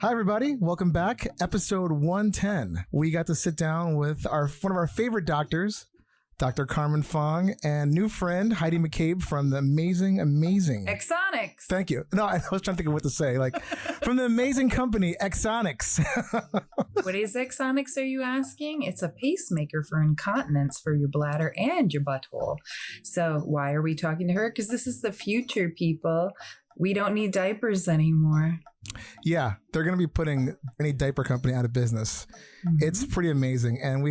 Hi, everybody. Welcome back. Episode 110. We got to sit down with one of our favorite doctors, Dr. Carmen Fong, and new friend, Heidi McCabe from the amazing Axonics. Thank you. No, I was trying to think of what to say. Like, from the amazing company, Axonics. What is Axonics, are you asking? It's a pacemaker for incontinence for your bladder and your butthole. So why are we talking to her? Because this is the future, people. We don't need diapers anymore. Yeah, they're going to be putting any diaper company out of business. Mm-hmm. It's pretty amazing. And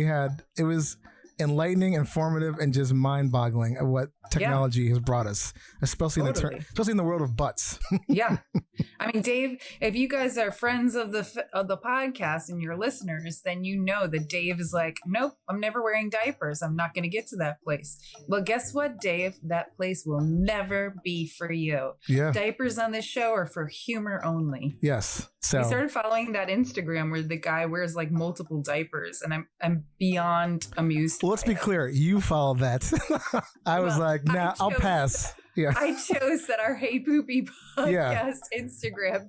it was enlightening, informative, and just mind-boggling at what technology has brought us, especially in the world of butts. Yeah. I mean, Dave, if you guys are friends of the podcast and your listeners, then you know that Dave is like, nope, I'm never wearing diapers. I'm not going to get to that place. Well, guess what, Dave? That place will never be for you. Yeah. Diapers on this show are for humor only. Yes. So we started following that Instagram where the guy wears like multiple diapers, and I'm beyond amused. Well, let's be clear. You followed that. I was like, nah, I'll pass. Yeah. I chose that our Hey Poopy Podcast Instagram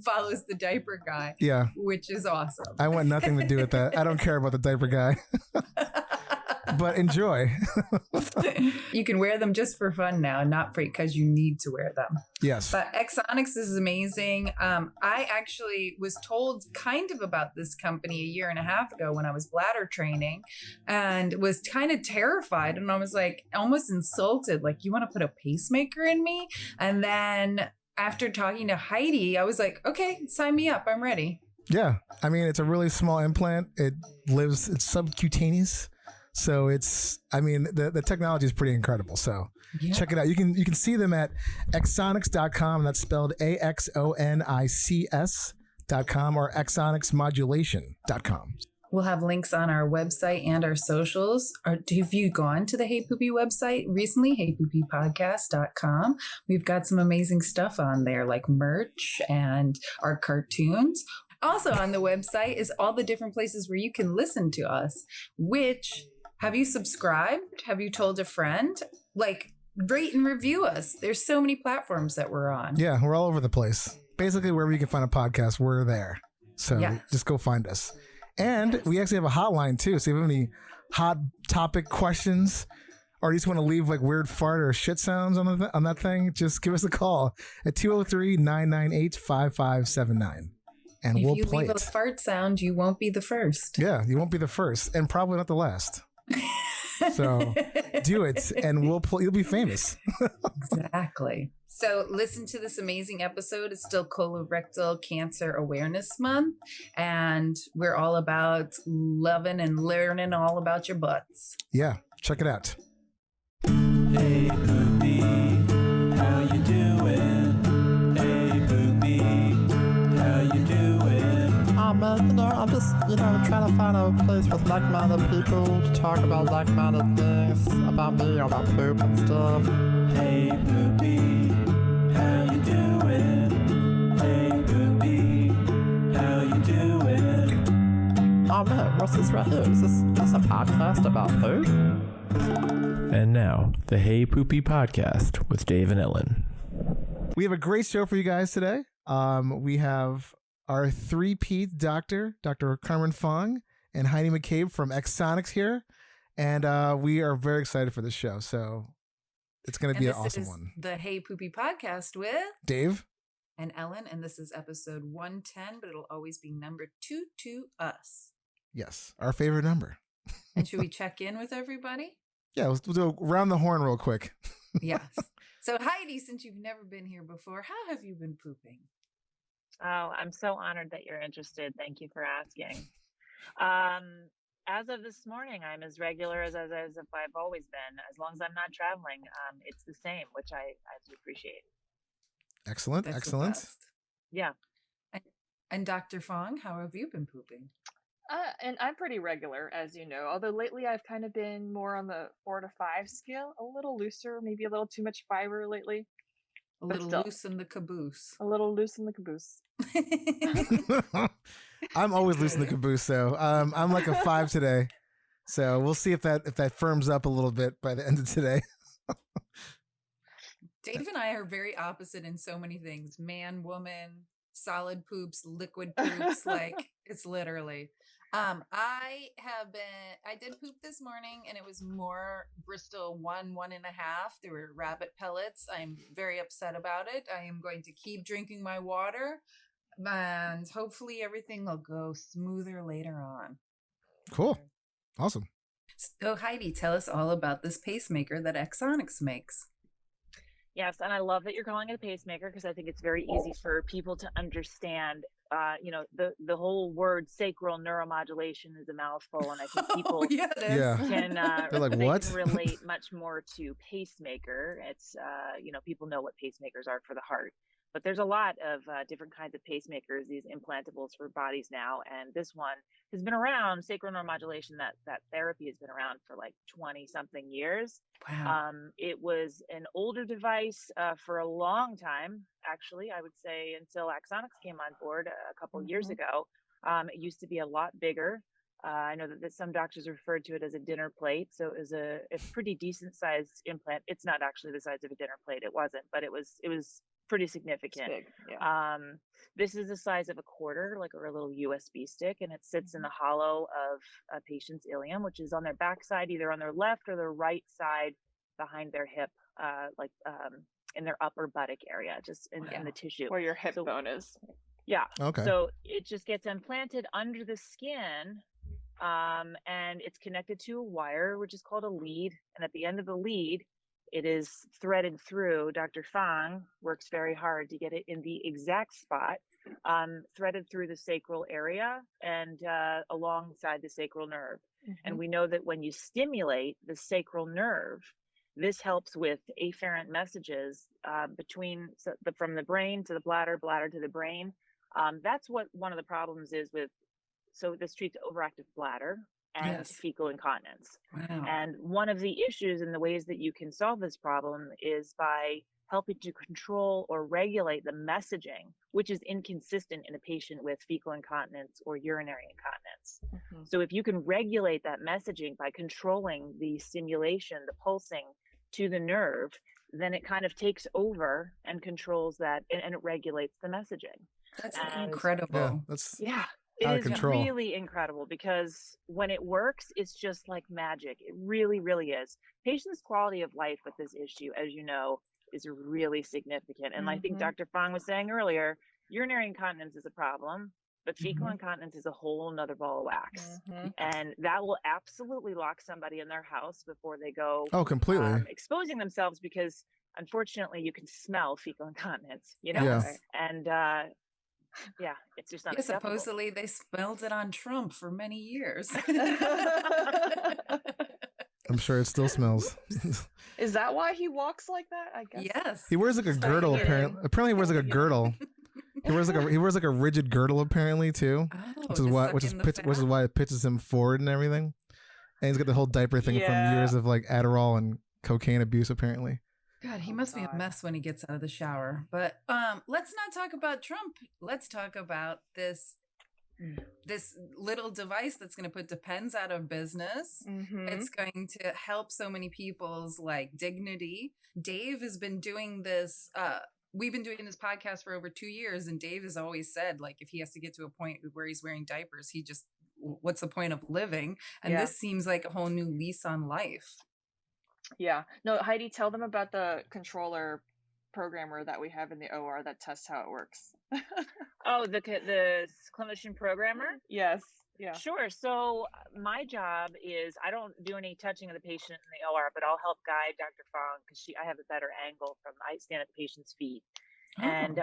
follows the diaper guy. Yeah. Which is awesome. I want nothing to do with that. I don't care about the diaper guy. But enjoy. You can wear them just for fun now, not because you need to wear them. Yes. But Axonics is amazing. I actually was told kind of about this company a year and a half ago when I was bladder training and was kind of terrified. And I was like almost insulted. Like, you want to put a pacemaker in me? And then after talking to Heidi, I was like, okay, sign me up. I'm ready. Yeah. I mean, it's a really small implant. It's subcutaneous. So the technology is pretty incredible. So check it out. You can see them at Axonics.com. That's spelled AXONICS.com or AxonicsModulation.com. We'll have links on our website and our socials. Have you gone to the Hey Poopy website recently? HeyPoopyPodcast.com. We've got some amazing stuff on there, like merch and our cartoons. Also on the website is all the different places where you can listen to us, have you subscribed? Have you told a friend? Like, rate and review us. There's so many platforms that we're on. Yeah, we're all over the place. Basically, wherever you can find a podcast, we're there. So just go find us. And we actually have a hotline, too. So if you have any hot topic questions or you just want to leave like weird fart or shit sounds on that thing, just give us a call at 203-998-5579. And we'll play it. If you leave a fart sound, you won't be the first. Yeah, you won't be the first and probably not the last. So do it and you'll be famous. Exactly. So listen to this amazing episode. It's still Colorectal Cancer Awareness Month, and we're all about loving and learning all about your butts. Yeah, check it out. Hey Poopy, how you doing? Hey Poopy, how you doing? I'm just, trying to find a place with like-minded people to talk about like-minded things about me, about poop and stuff. Hey Poopy, how you doing? Hey Poopy, how you doing? Oh man, what's this right here? Is this a podcast about poop? And now, the Hey Poopy Podcast with Dave and Ellen. We have a great show for you guys today. We have our three-peat doctor, Dr. Carmen Fong, and Heidi McCabe from Axonics here. And we are very excited for this show. So it's going to be an awesome one. The Hey Poopy Podcast with Dave and Ellen. And this is episode 110, but it'll always be number 2 to us. Yes, our favorite number. And should we check in with everybody? Yeah, we'll do round the horn real quick. Yes. So Heidi, since you've never been here before, how have you been pooping? Oh, I'm so honored that you're interested. Thank you for asking. As of this morning, I'm as regular as if I've always been. As long as I'm not traveling, it's the same, which I do appreciate. Excellent. That's excellent. Yeah. And Dr. Fong, how have you been pooping? And I'm pretty regular, as you know, although lately I've kind of been more on the 4 to 5 scale, a little looser, maybe a little too much fiber lately. A little loose in the caboose. A little loose in the caboose. I'm always loose in the caboose, though. I'm like a 5 today. So we'll see if that firms up a little bit by the end of today. Dave and I are very opposite in so many things. Man, woman, solid poops, liquid poops. Like it's literally. I did poop this morning and it was more Bristol 1.5. There were rabbit pellets. I'm very upset about it. I am going to keep drinking my water and hopefully everything will go smoother later on. Cool. Awesome. So Heidi, tell us all about this pacemaker that Axonics makes. Yes, and I love that you're calling it a pacemaker because I think it's very easy for people to understand. The whole word sacral neuromodulation is a mouthful, and I think people it is. Yeah. can They're like, what? can relate much more to pacemaker. It's people know what pacemakers are for the heart, but there's a lot of different kinds of pacemakers, these implantables for bodies now, and this one has been around. Sacral neuromodulation, that therapy has been around for like 20 something years. Wow. It was an older device for a long time, actually. I would say until Axonics came on board a couple of years ago. It used to be a lot bigger. I know that some doctors referred to it as a dinner plate. So it was a pretty decent sized implant. It's not actually the size of a dinner plate. It wasn't, but it was pretty significant. It's big, yeah. This is the size of a quarter, or a little USB stick, and it sits in the hollow of a patient's ilium, which is on their backside, either on their left or their right side behind their hip, in their upper buttock area, just in the tissue. Where your hip bone is. Yeah. Okay. So it just gets implanted under the skin, and it's connected to a wire, which is called a lead. And at the end of the lead, it is threaded through. Dr. Fong works very hard to get it in the exact spot, threaded through the sacral area and alongside the sacral nerve. And we know that when you stimulate the sacral nerve, this helps with afferent messages from the brain to the bladder, bladder to the brain. That's what one of the problems is with. So this treats overactive bladder and fecal incontinence. Wow. And one of the issues and the ways that you can solve this problem is by helping to control or regulate the messaging, which is inconsistent in a patient with fecal incontinence or urinary incontinence. So if you can regulate that messaging by controlling the stimulation, the pulsing to the nerve, then it kind of takes over and controls that, and it regulates the messaging. That's incredible. Yeah, It out of is control. really incredible because when it works, it's just like magic. It really, really is. Patients' quality of life with this issue, as you know, is really significant. And I think Dr. Fong was saying earlier, urinary incontinence is a problem, but fecal incontinence is a whole nother ball of wax. And that will absolutely lock somebody in their house before they go completely exposing themselves, because unfortunately you can smell fecal incontinence, Yeah. And it's just not acceptable. Supposedly they smelled it on Trump for many years. I'm sure it still smells. Is that why he walks like that? I guess. Yes. He wears like a girdle. Apparently, he wears like a girdle. He wears like a rigid girdle apparently too, which is why it pitches him forward and everything. And he's got the whole diaper thing from years of like Adderall and cocaine abuse apparently. God, he must be a mess when he gets out of the shower. But let's not talk about Trump. Let's talk about this little device that's going to put Depends out of business. It's going to help so many people's dignity. Dave has been doing this. We've been doing this podcast for over 2 years, and Dave has always said, if he has to get to a point where he's wearing diapers, what's the point of living? And this seems like a whole new lease on life. Yeah. No, Heidi, tell them about the controller programmer that we have in the OR that tests how it works. Oh, the Clinician Programmer? Yes. Yeah. Sure. So my job is, I don't do any touching of the patient in the OR, but I'll help guide Dr. Fong because I have a better angle I stand at the patient's feet. And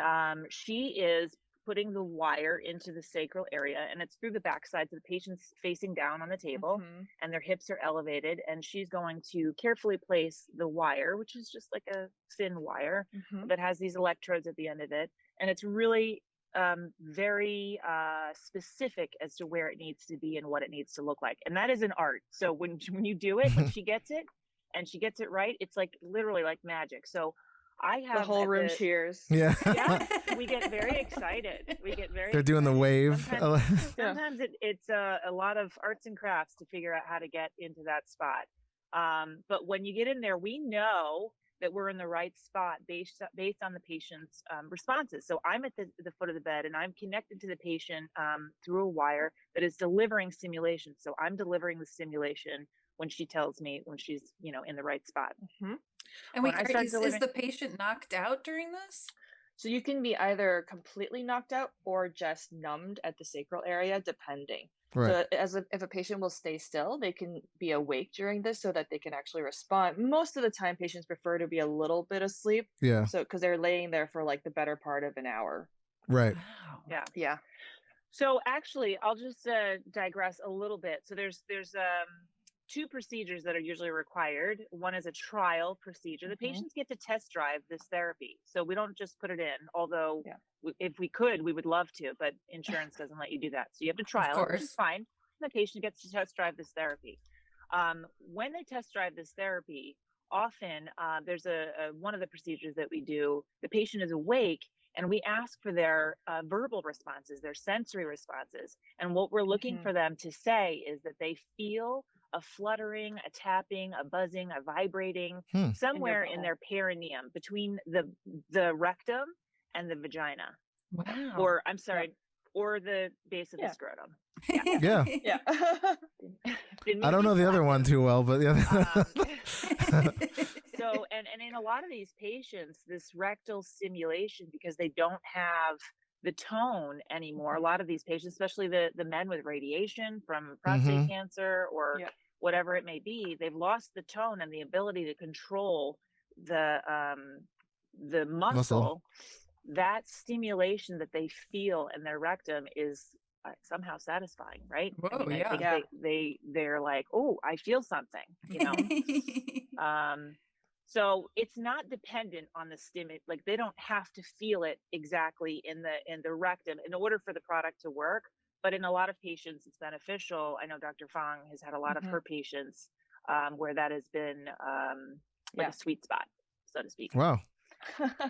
she is putting the wire into the sacral area, and it's through the backside. So the patient's facing down on the table and their hips are elevated, and she's going to carefully place the wire, which is just like a thin wire that has these electrodes at the end of it. And it's really very specific as to where it needs to be and what it needs to look like. And that is an art. So when you do it, when she gets it and she gets it right, it's literally like magic. So I have the whole room cheers. Yeah. We get very excited. They're doing the wave. Sometimes it's a lot of arts and crafts to figure out how to get into that spot. But when you get in there, we know that we're in the right spot based on the patient's responses. So I'm at the foot of the bed and I'm connected to the patient through a wire that is delivering stimulation. So I'm delivering the stimulation when she tells me when she's, in the right spot. Mm-hmm. And When wait, I start is delivering- the patient knocked out during this? So you can be either completely knocked out or just numbed at the sacral area, depending. Right. So if a patient will stay still, they can be awake during this so that they can actually respond. Most of the time, patients prefer to be a little bit asleep. Yeah. So because they're laying there for like the better part of an hour. Right. Wow. Yeah. Yeah. So actually, I'll just digress a little bit. So there's two procedures that are usually required. One is a trial procedure. The patients get to test drive this therapy. So we don't just put it in, although if we could, we would love to, but insurance doesn't let you do that. So you have to trial, which is fine. The patient gets to test drive this therapy. When they test drive this therapy, often there's one of the procedures that we do, the patient is awake and we ask for their verbal responses, their sensory responses. And what we're looking for them to say is that they feel a fluttering, a tapping, a buzzing, a vibrating somewhere in their perineum between the rectum and the vagina. Wow. Or I'm sorry, or the base of the scrotum. Yeah. Yeah. I don't know the other one too well, but the other. So, and in a lot of these patients, this rectal stimulation, because they don't have the tone anymore, a lot of these patients, especially the men with radiation from prostate cancer or whatever it may be, they've lost the tone and the ability to control the muscle. That stimulation that they feel in their rectum is somehow satisfying, right? Whoa, I think they're like, oh, I feel something, So it's not dependent on the like they don't have to feel it exactly in the rectum in order for the product to work. But in a lot of patients, it's beneficial. I know Dr. Fong has had a lot of her patients where that has been like a sweet spot, so to speak. Wow.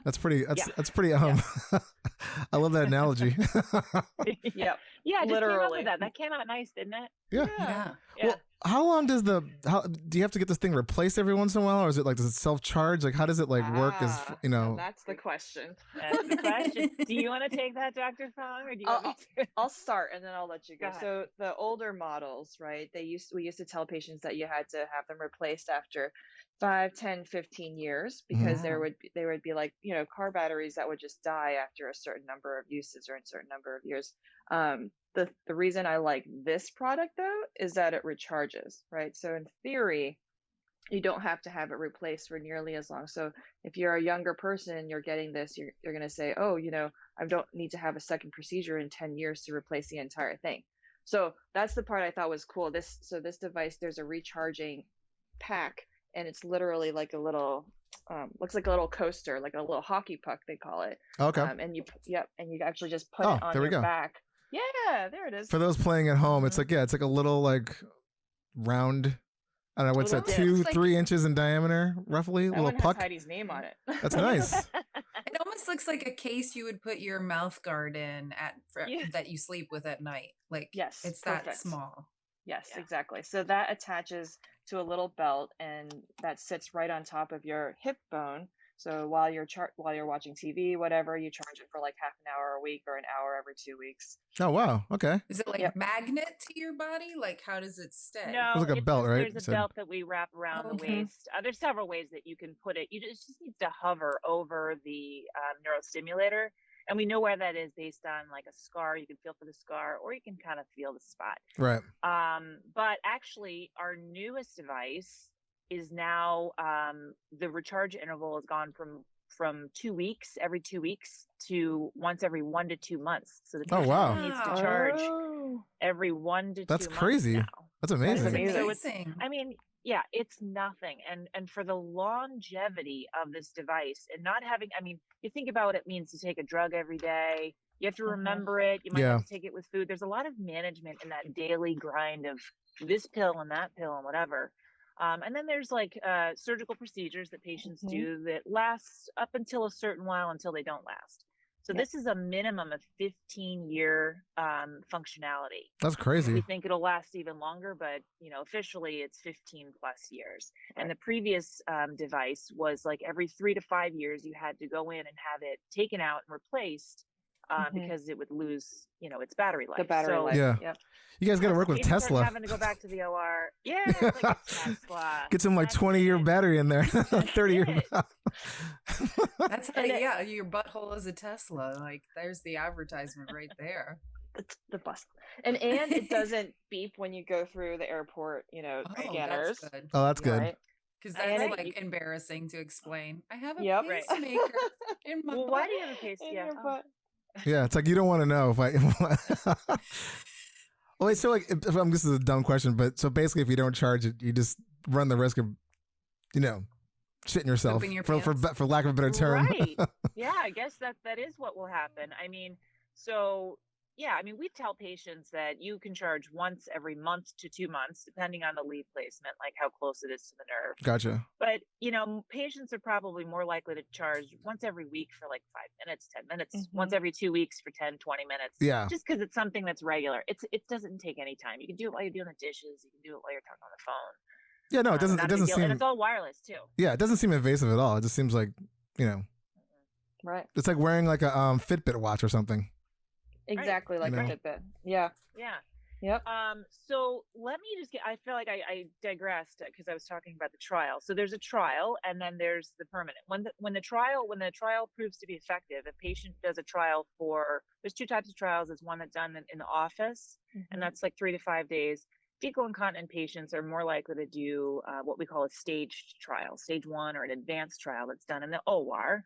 That's pretty. That's pretty. I love that analogy. Yeah, just literally. came up with that came out nice, didn't it? Yeah. Well, how long does do you have to get this thing replaced every once in a while, or is it like, does it self-charge? Like, how does it like work? As And that's the question. That's the question. Do you want to take that, Dr. Fong, or do you want me to? I'll start and then I'll let you go. Go ahead. So the older models, right? We used to tell patients that you had to have them replaced after 5, 10, 15 years because there would be like, car batteries that would just die after a certain number of uses or a certain number of years. The reason I like this product though is that it recharges, right? So in theory, you don't have to have it replaced for nearly as long. So if you're a younger person, you're getting this, you're going to say, oh, I don't need to have a second procedure in 10 years to replace the entire thing. So that's the part I thought was cool. This device, there's a recharging pack, and it's literally like a little, looks like a little coaster, like a little hockey puck, they call it. Okay. And you actually just put it on your back. Yeah, there it is. For those playing at home, it's like it's like a little like round. I don't know what's that, 2-3 inches in diameter, roughly. A little puck. Has Heidi's name on it. That's nice. It almost looks like a case you would put your mouth guard in that you sleep with at night. Like, yes, it's perfect. that small. Yes, exactly. So that attaches to a little belt, and that sits right on top of your hip bone. So while you're watching TV, whatever, you charge it for like half an hour a week or an hour every 2 weeks. Oh wow. Okay. Is it like magnet to your body? Like, how does it stay? No, It's like a belt, right? There's a belt that we wrap around the waist. There's several ways that you can put it. It just needs to hover over the neurostimulator. And we know where that is based on like a scar. You can feel for the scar, or you can kind of feel the spot. Right. But actually, our newest device is now the recharge interval has gone from 2 weeks, every 2 weeks, to once every 1 to 2 months. So the patient needs to charge every 1 to 2 months. That's crazy. Now. That's amazing. That's amazing. So it's nothing. And for the longevity of this device and not having, you think about what it means to take a drug every day. You have to remember it. You might have to take it with food. There's a lot of management in that daily grind of this pill and that pill and whatever. And then there's like surgical procedures that patients do that lasts up until a certain while until they don't last. So this is a minimum of 15-year functionality. That's crazy. We think it'll last even longer, but officially it's 15 plus years. And the previous device was like every 3 to 5 years you had to go in and have it taken out and replaced because it would lose, its battery life. The battery life. Yeah. Yep. You guys got to work with Tesla. Having to go back to the OR. Yeah, it's like a Tesla. Get some like 20-year battery in there, 30-year. That's how, your butthole is a Tesla. Like, there's the advertisement right there. The bus. And it doesn't beep when you go through the airport, scanners. That's good. Oh, that's good. Right? Because that's like embarrassing to explain. I have a Right. pacemaker in my butt. Why do you have a pacemaker? In your butt. Yeah, it's like you don't want to know if I. Well, wait, so like, this is a dumb question, but so basically, if you don't charge it, you just run the risk of, shitting yourself, Pooping your for pants. lack of a better term. Right. Yeah, I guess that is what will happen. I mean, we tell patients that you can charge once every month to 2 months, depending on the lead placement, like how close it is to the nerve. Gotcha. But, patients are probably more likely to charge once every week for like 5 minutes, 10 minutes, once every 2 weeks for 10, 20 minutes. Yeah. Just because it's something that's regular. It doesn't take any time. You can do it while you're doing the dishes. You can do it while you're talking on the phone. Yeah, no, it doesn't. Not It a big doesn't deal. seem. And it's all wireless too. Yeah, it doesn't seem invasive at all. It just seems like, Right. it's like wearing like a Fitbit watch or something. Exactly like a Fitbit. Yeah. Yeah. Yep. So let me just I feel like I digressed because I was talking about the trial. So there's a trial and then there's the permanent. When the trial proves to be effective, a patient does a trial there's 2 types of trials. There's one that's done in the office and that's like 3 to 5 days. Fecal incontinent patients are more likely to do what we call a staged trial, stage 1 or an advanced trial that's done in the OR.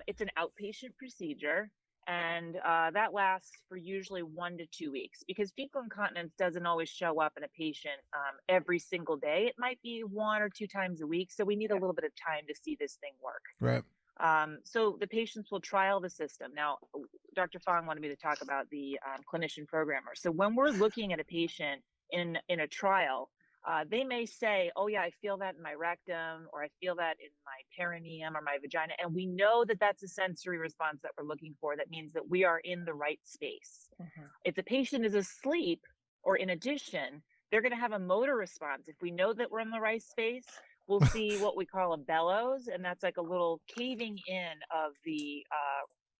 It's an outpatient procedure. And that lasts for usually 1 to 2 weeks because fecal incontinence doesn't always show up in a patient every single day. It might be 1 or 2 times a week. So we need a little bit of time to see this thing work. Right. So the patients will trial the system. Now, Dr. Fong wanted me to talk about the Clinician Programmer. So when we're looking at a patient in a trial, they may say, oh yeah, I feel that in my rectum, or I feel that in my perineum or my vagina. And we know that that's a sensory response that we're looking for. That means that we are in the right space. If the patient is asleep or in addition, they're going to have a motor response. If we know that we're in the right space, we'll see what we call a bellows. And that's like a little caving in of the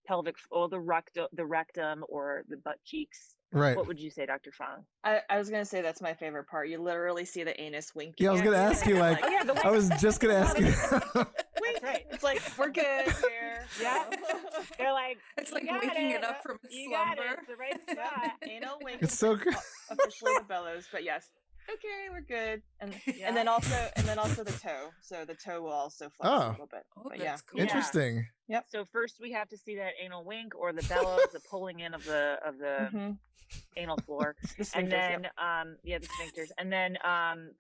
pelvic or the rectum or the butt cheeks. Right. What would you say, Dr. Fong? I was going to say that's my favorite part. You literally see the anus winking. Yeah, I was going to ask you, like, I was just going to ask you. That's right. It's like, we're good here. Yeah. They're like, It's like "You got waking it up from a You got it. slumber. It's the right spot." Anal wink. It's so good. Officially the bellows, but yes. Okay, we're good. And then also the toe. So the toe will also flex a little bit. Oh, But that's cool. Interesting. Yep. So first we have to see that anal wink or the bellows, the pulling in of the anal floor. The sphincters, And then the sphincters. And then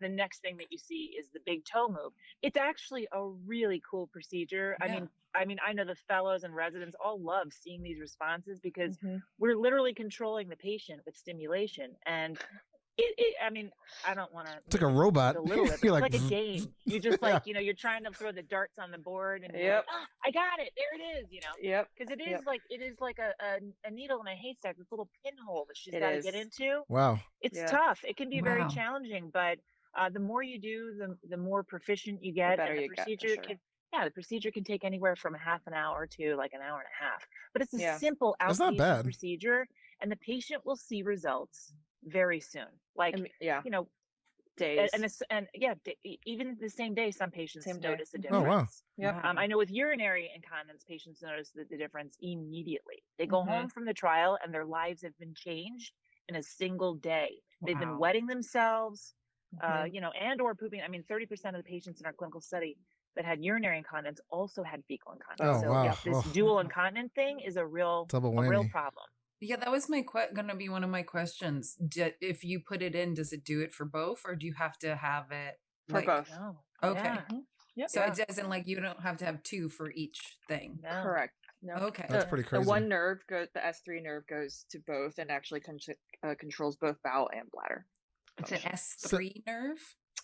the next thing that you see is the big toe move. It's actually a really cool procedure. Yeah. I mean, I know the fellows and residents all love seeing these responses because we're literally controlling the patient with stimulation. And I don't want to. It's like a robot. It's You're like a game. You just like, you're trying to throw the darts on the board and you're like, I got it. There it is, Yep. Because it is like a needle in a haystack, this little pinhole that she's It got to is. get into. Wow. It's tough. It can be very challenging, but the more you do, the more proficient you get. better And the you get, for procedure sure. the procedure can take anywhere from a half an hour to like an hour and a half. But it's a simple That's not outpatient bad. procedure, and the patient will see results very soon. Like, days. Even the same day, some patients Same day. notice a Oh, difference. wow. Yep. I know with urinary incontinence, patients notice the difference immediately. They go home from the trial and their lives have been changed in a single day. They've been wetting themselves, and or pooping. I mean, 30% of the patients in our clinical study that had urinary incontinence also had fecal incontinence. Oh, wow. This dual incontinent thing is a real Double real whammy. problem. Yeah, that was going to be one of my questions. If you put it in, does it do it for both, or do you have to have it For both. No. Okay. Yeah. Yep. So it doesn't like you don't have to have 2 for each thing. No. Correct. No. Okay. That's pretty crazy. The one nerve the S3 nerve goes to both and actually controls both bowel and bladder. It's an S3 nerve.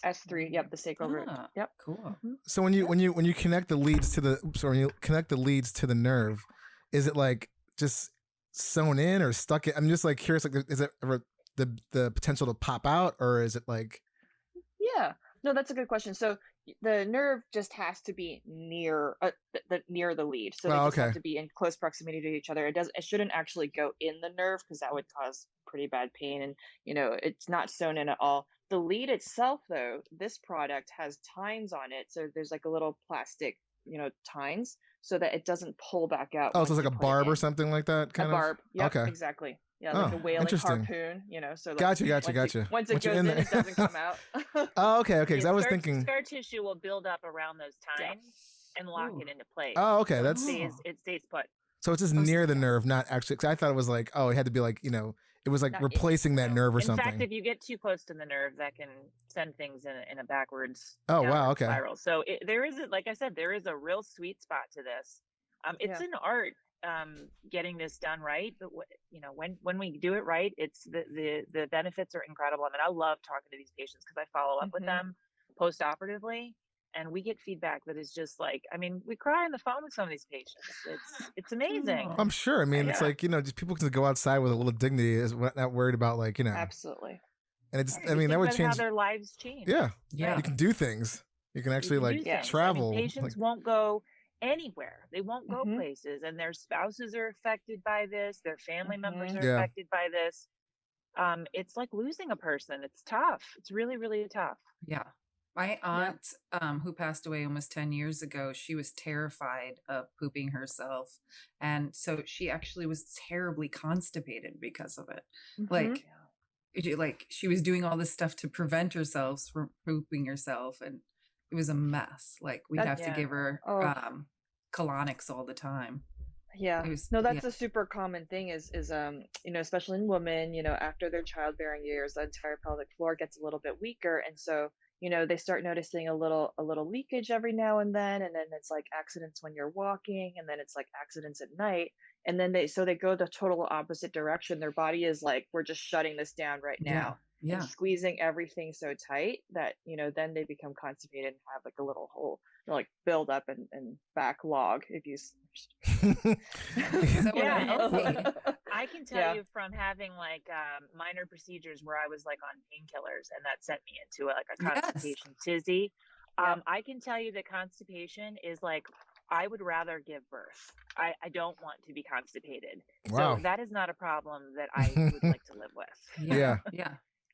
S3, yep, the sacral root. Ah, Yep. Cool. So when you connect the leads to the nerve, is it like just sewn in or stuck in? I'm just like curious, like, is it ever the potential to pop out, or is it like? Yeah, no, that's a good question. So the nerve just has to be near near the lead. So they just have to be in close proximity to each other. It shouldn't actually go in the nerve because that would cause pretty bad pain, and it's not sewn in at all. The lead itself, though, this product has tines on it. So there's like a little plastic, tines so that it doesn't pull back out. Oh, so it's like a barb or something like that, kind of? A barb. Yep, okay. Exactly. Yeah, like a whaling harpoon, so like gotcha. Once it goes in, it doesn't come out. Oh, okay. Because I was thinking scar tissue will build up around those tines and lock it into place. Oh, okay. So it stays put. So it's just near the nerve, not actually. Because I thought it was like, it had to be like, it was like not replacing that nerve or something. In fact, if you get too close to the nerve, that can send things in a backwards. Oh, wow. Okay. Spiral. So there is, like I said, there is a real sweet spot to this. It's an art. Getting this done right, but when we do it right, it's the benefits are incredible. I mean, I love talking to these patients because I follow up with them post-operatively, and we get feedback that is just like, I mean, we cry on the phone with some of these patients. It's amazing. I'm sure. I mean, it's like, just people can go outside with a little dignity, is not worried about like, Absolutely. And it's, I mean, that would change how their lives change. Yeah. You can do things. You can actually travel. I mean, patients won't go anywhere. They won't go places, and their spouses are affected by this. Their family members are affected by this. It's like losing a person. It's tough. It's really, really tough. Yeah. My aunt, who passed away almost 10 years ago, she was terrified of pooping herself. And so she actually was terribly constipated because of it. Like she was doing all this stuff to prevent herself from pooping herself. And it was a mess. Like we'd have to give her colonics all the time. That's a super common thing is especially in women, after their childbearing years, the entire pelvic floor gets a little bit weaker, and so they start noticing a little leakage every now and then it's like accidents when you're walking, and then it's like accidents at night, and then they go the total opposite direction. Their body is like, we're just shutting this down right now. And squeezing everything so tight that then they become constipated and have like a little hole, like build up and backlog, if you I can tell you from having like minor procedures where I was like on painkillers, and that sent me into like a constipation tizzy. I can tell you that constipation is like, I would rather give birth. I don't want to be constipated. Wow. So that is not a problem that I would like to live with. Yeah.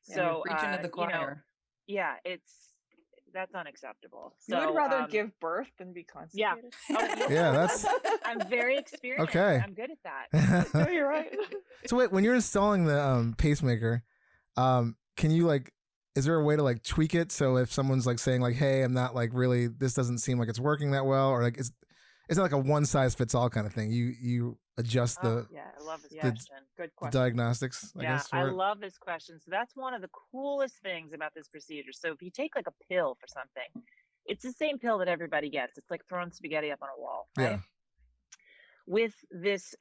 So preaching to the choir. That's unacceptable. You would rather give birth than be constipated? Yeah, that's. I'm very experienced. Okay. I'm good at that. No, you're right. So wait, when you're installing the pacemaker, can you like, is there a way to like tweak it so if someone's like saying like, hey, I'm not like really, this doesn't seem like it's working that well, or like it's not like a one size fits all kind of thing. You adjust I love this question. Good question. Diagnostics, I guess. I love this question. So that's one of the coolest things about this procedure. So if you take like a pill for something, it's the same pill that everybody gets. It's like throwing spaghetti up on a wall, right? Yeah. With this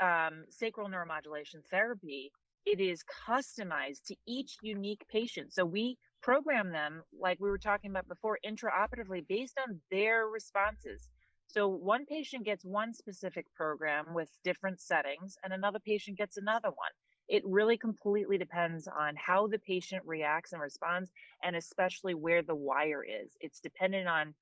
sacral neuromodulation therapy, it is customized to each unique patient. So we program them, like we were talking about before, intraoperatively based on their responses. So one patient gets one specific program with different settings, and another patient gets another one. It really completely depends on how the patient reacts and responds, and especially where the wire is. It's dependent on,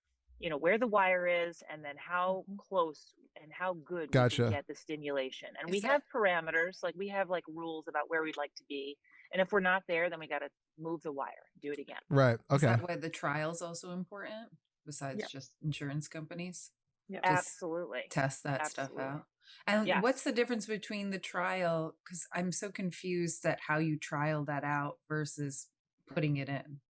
where the wire is, and then how close and how good we can get the stimulation. And we have parameters, like we have like rules about where we'd like to be. And if we're not there, then we got to move the wire, do it again. Right. Okay. Is that why the trial's also important besides just insurance companies? Yeah, absolutely. Test that stuff out. And what's the difference between the trial? Because I'm so confused at how you trial that out versus putting it in.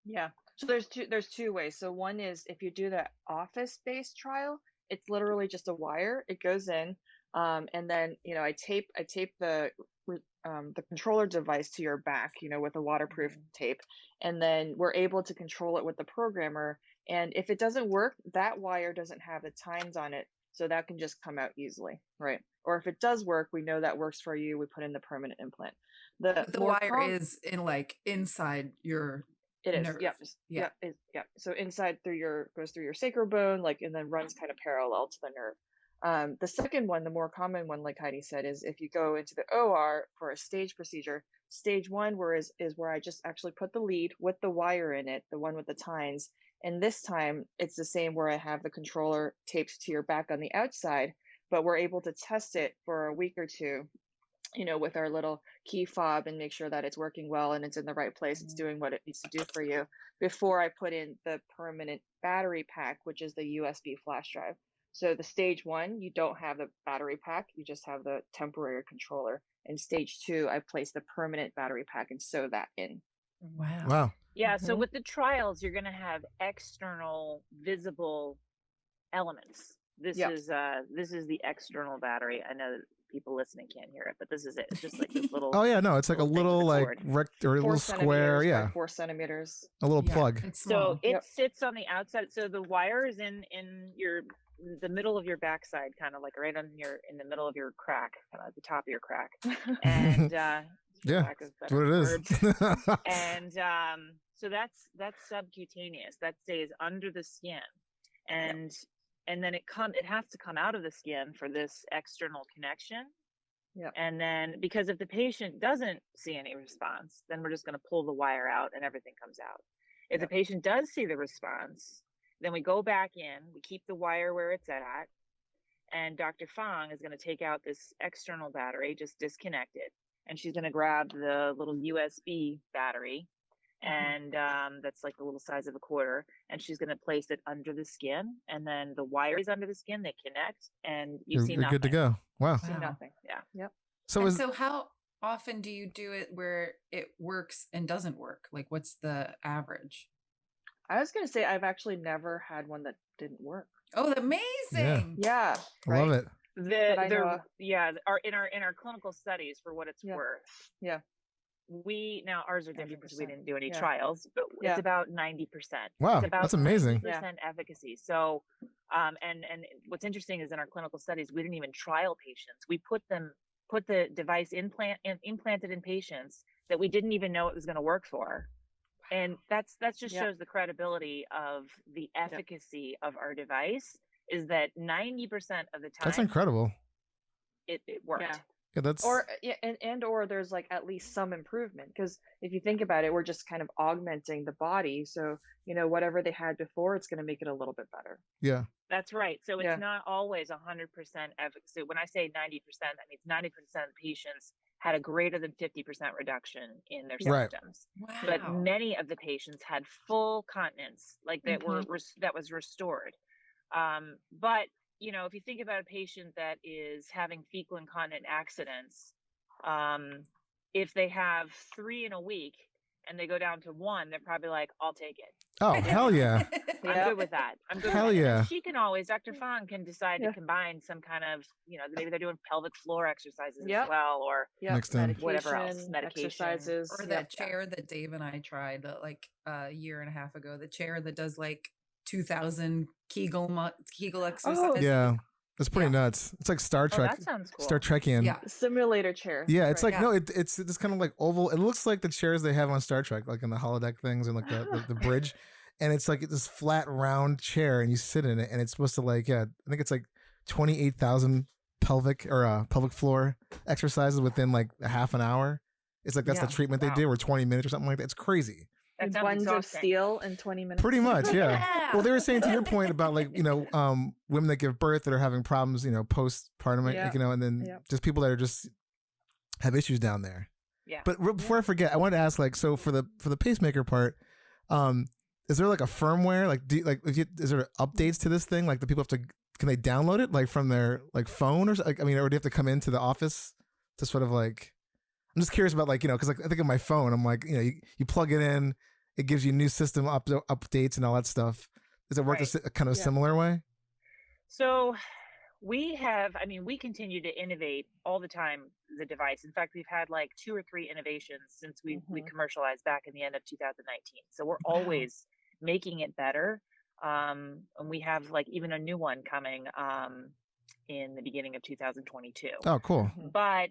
Yeah. So there's two ways. So one is if you do the office-based trial, it's literally just a wire. It goes in, and then I tape the controller device to your back, with a waterproof tape, and then we're able to control it with the programmer. And if it doesn't work, that wire doesn't have the tines on it, so that can just come out easily, right? Or if it does work, we know that works for you. We put in the permanent implant. The wire is in like inside your. It is, nerve. So inside goes through your sacral bone, and then runs kind of parallel to the nerve. The second one, the more common one, like Heidi said, is if you go into the OR for a stage procedure. Stage 1 is where I just actually put the lead with the wire in it, the one with the tines. And this time it's the same where I have the controller taped to your back on the outside, but we're able to test it for a week or two, with our little key fob and make sure that it's working well and it's in the right place. It's doing what it needs to do for you before I put in the permanent battery pack, which is the USB flash drive. So the stage 1, you don't have the battery pack, you just have the temporary controller. In stage 2, I place the permanent battery pack and sew that in. Wow. Yeah. So with the trials, you're going to have external visible elements. This is the external battery. I know that people listening can't hear it, but this is it. It's just like this little. Oh yeah, no, it's like a little like or a 4 little square, yeah, 4 centimeters. a little plug. So it sits on the outside. So the wire is in the middle of your backside, kind of like right in the middle of your crack, kind of at the top of your crack, and yeah, that's what it is. And so that's subcutaneous. That stays under the skin, and then it has to come out of the skin for this external connection. Yeah. And then because if the patient doesn't see any response, then we're just going to pull the wire out and everything comes out. If the patient does see the response, then we go back in, we keep the wire where it's at, and Dr. Fong is going to take out this external battery, just disconnect it, and she's going to grab the little USB battery, and that's like the little size of a quarter, and she's going to place it under the skin, and then the wire is under the skin, they connect, and you're You're good to go. Wow. See nothing. Yeah. Yep. So how often do you do it where it works and doesn't work? Like, what's the average? I was going to say I've actually never had one that didn't work. Oh, amazing. Yeah. Love it. In our clinical studies, for what it's worth. Yeah. Ours are different because we didn't do any trials, but it's about 90%. Wow, it's about that's amazing. 90% efficacy. So, and what's interesting is in our clinical studies, we didn't even trial patients. We put the device implanted in patients that we didn't even know it was going to work for. And that's just shows the credibility of the efficacy of our device, is that 90% of the time. That's incredible. It worked. Yeah, that's or there's like at least some improvement, because if you think about it, we're just kind of augmenting the body. So, whatever they had before, it's going to make it a little bit better. Yeah. That's right. So it's not always 100% efficacy. When I say 90%, that means 90% of patients had a greater than 50% reduction in their symptoms. Wow. But many of the patients had full continence, like that that was restored. But if you think about a patient that is having fecal incontinent accidents, if they have 3 in a week and they go down to 1, they're probably like, I'll take it. Oh, hell yeah. I'm good with that. Hell yeah. She can always, Dr. Fong can decide to combine some kind of, maybe they're doing pelvic floor exercises as well, or whatever else, medication. Exercises. Or that chair that Dave and I tried like a year and a half ago, the chair that does like 2,000 Kegel exercises. Oh, yeah. It's pretty nuts. It's like Star Trek. That sounds cool. Star Trekian. Yeah. Simulator chair. Yeah, it's like it's this kind of like oval. It looks like the chairs they have on Star Trek, like in the holodeck things and like the bridge. And it's like this flat round chair, and you sit in it, and it's supposed to I think it's like 28,000 pelvic floor exercises within like a half an hour. It's like that's the treatment they do, or 20 minutes or something like that. It's crazy. Buns of steel in 20 minutes. Pretty much, yeah. Well, they were saying, to your point about like, women that give birth that are having problems, postpartum, and then just people that are just have issues down there. Yeah. But before I forget, I wanted to ask, like, so for the pacemaker part, is there like a firmware, like, is there updates to this thing? Like, the people can they download it like from their like phone or like, or do you have to come into the office to sort of like? I'm just curious about because I think of my phone, I'm like, you plug it in. It gives you new system updates and all that stuff. Does it work a kind of similar way? So we continue to innovate all the time, the device. In fact, we've had like 2 or 3 innovations since we commercialized back in the end of 2019. So we're always making it better. And we have like even a new one coming in the beginning of 2022. Oh, cool. But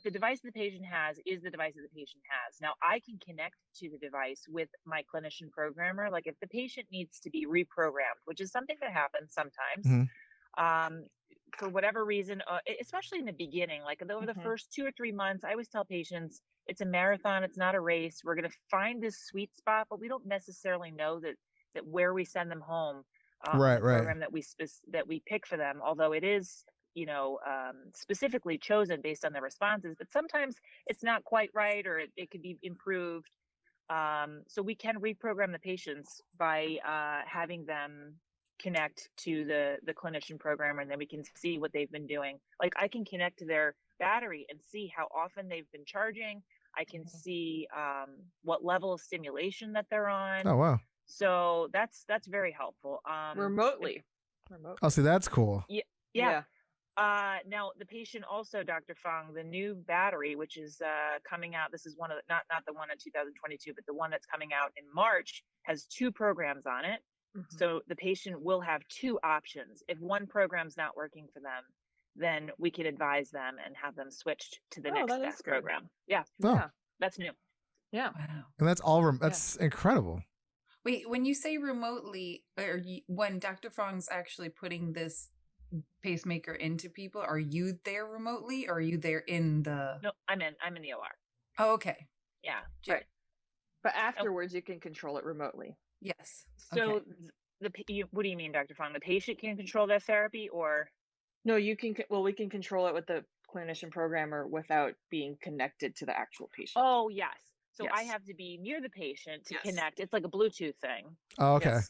the device the patient has is the device that the patient has. Now, I can connect to the device with my Clinician Programmer. Like if the patient needs to be reprogrammed, which is something that happens sometimes, for whatever reason, especially in the beginning, like over the first 2 or 3 months, I always tell patients it's a marathon. It's not a race. We're going to find this sweet spot, but we don't necessarily know that where we send them home, right, the program that we pick for them, although it is, specifically chosen based on their responses, but sometimes it's not quite right, or it could be improved. So we can reprogram the patients by having them connect to the clinician programmer, and then we can see what they've been doing. Like I can connect to their battery and see how often they've been charging. I can see what level of stimulation that they're on. Oh, wow. So that's very helpful. Remotely. Oh, see, that's cool. Yeah. Now the patient also, Dr. Fong, the new battery, which is coming out. This is one of the, not the one in 2022, but the one that's coming out in March, has 2 programs on it. So the patient will have 2 options. If one program's not working for them, then we can advise them and have them switched to the next best program. Yeah. Oh. Yeah. That's new. Yeah. Wow. And that's all. That's incredible. Wait, when you say remotely, or when Dr. Fong's actually putting this pacemaker into people, are you there remotely, or are you there in the? No, I'm in the OR. Oh, okay. Yeah. Right. But afterwards, you can control it remotely. Yes. So okay. what do you mean, Dr. Fong? The patient can control their therapy, or? No, you can. Well, we can control it with the clinician programmer without being connected to the actual patient. Oh, yes. So Yes. I have to be near the patient to connect. It's like a Bluetooth thing. Oh, okay. Yes.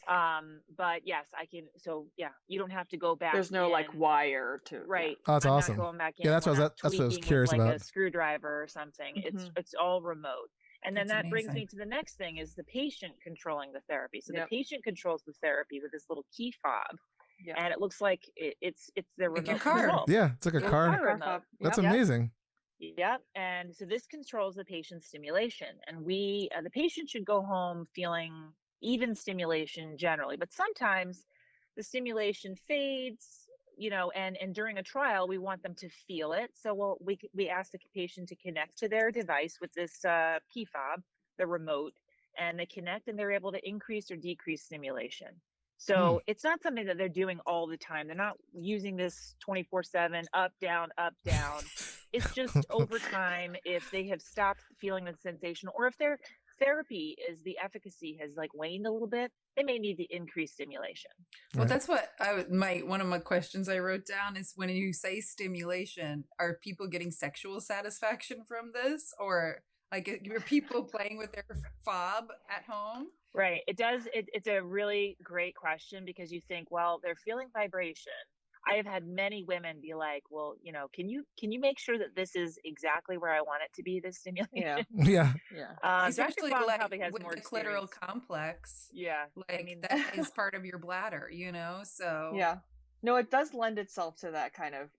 But yes, I can. So yeah, you don't have to go back. There's no like wire to. Right. Oh, that's I'm awesome. Not going back in. Yeah, that's We're what not that's what I was tweaking curious with, like about. a screwdriver or something. It's all remote. And then That's that brings me amazing. to the next thing, is the patient controlling the therapy. So Yep. the patient controls the therapy with this little key fob, Yeah. and it looks like it's their Like remote your car. control. Yeah, it's like a Your car. car remote. That's Yep. amazing. Yep. And so this controls the patient's stimulation, and the patient should go home feeling even stimulation generally, but sometimes the stimulation fades, and during a trial, we want them to feel it. So we ask the patient to connect to their device with this key fob, the remote, and they connect, and they're able to increase or decrease stimulation. So it's not something that they're doing all the time. They're not using this 24/7, up, down, up, down. It's just over time, if they have stopped feeling the sensation, or if their therapy the efficacy has like waned a little bit, they may need to increase stimulation. Well, Right. that's what one of my questions I wrote down is, when you say stimulation, are people getting sexual satisfaction from this, or like are people playing with their fob at home? Right. It's a really great question, because you think, well, they're feeling vibration. I have had many women be like, well, can you make sure that this is exactly where I want it to be, this stimulation? Yeah. Yeah. Yeah. Especially Dr. Fong like probably has with more the clitoral experience. complex. Yeah. Like that is part of your bladder, so Yeah. No, it does lend itself to that kind of,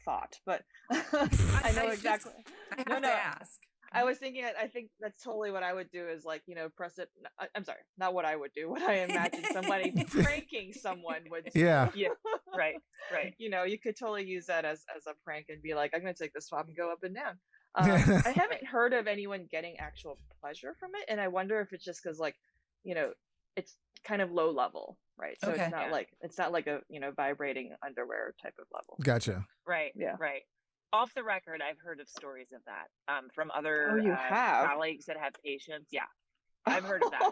thought, but I know exactly. I have No, to no. ask. I was thinking, I think that's totally what I would do, is like, press it. I'm sorry, not what I would do. What I imagine somebody pranking someone would do. Yeah. Yeah. Right. You could totally use that as a prank and be like, I'm going to take this swab and go up and down. I haven't heard of anyone getting actual pleasure from it. And I wonder if it's just because it's kind of low level, right? So Okay. it's not like a, vibrating underwear type of level. Gotcha. Right. Yeah. Right. Off the record, I've heard of stories of that from other Oh, you have? colleagues that have patients. Yeah, I've heard of that.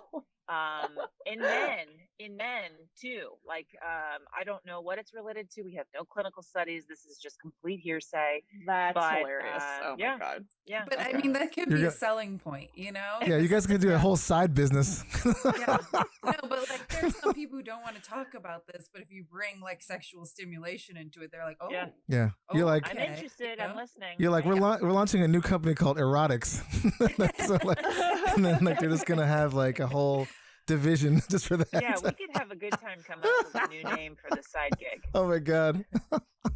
In men too. Like, I don't know what it's related to. We have no clinical studies. This is just complete hearsay. That's But, hilarious. Oh yeah. my God. Yeah. But I Okay. mean, that could You're be a go- selling point, Yeah, you guys can do a whole side business. Yeah. No, but like there's some people who don't want to talk about this, but if you bring like sexual stimulation into it, they're like, oh, Yeah. Yeah. You're like, I'm okay, interested. you I'm know? listening. You're like, we're launching a new company called Erotics. So like, and then like they're just gonna have like a whole division just for that. Yeah, we could have a good time coming up with a new name for the side gig. Oh my God.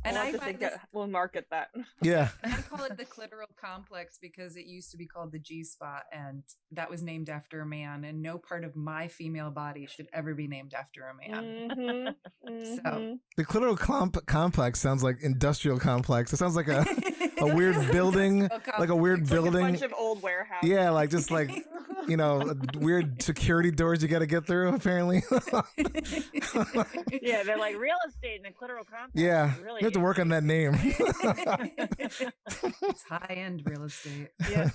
And We'll I have to find think this, we'll market that. Yeah. I call it the clitoral complex because it used to be called the G spot, and that was named after a man. And no part of my female body should ever be named after a man. Mhm, So- mhm. The clitoral complex sounds like industrial complex. It sounds like a weird building, like a weird It's like a building. bunch of old warehouses. Yeah, like just like weird security doors you got to get through, apparently. Yeah, they're like real estate and the clitoral compound. Yeah, Really you have to work on that name. It's high-end real estate. Yeah.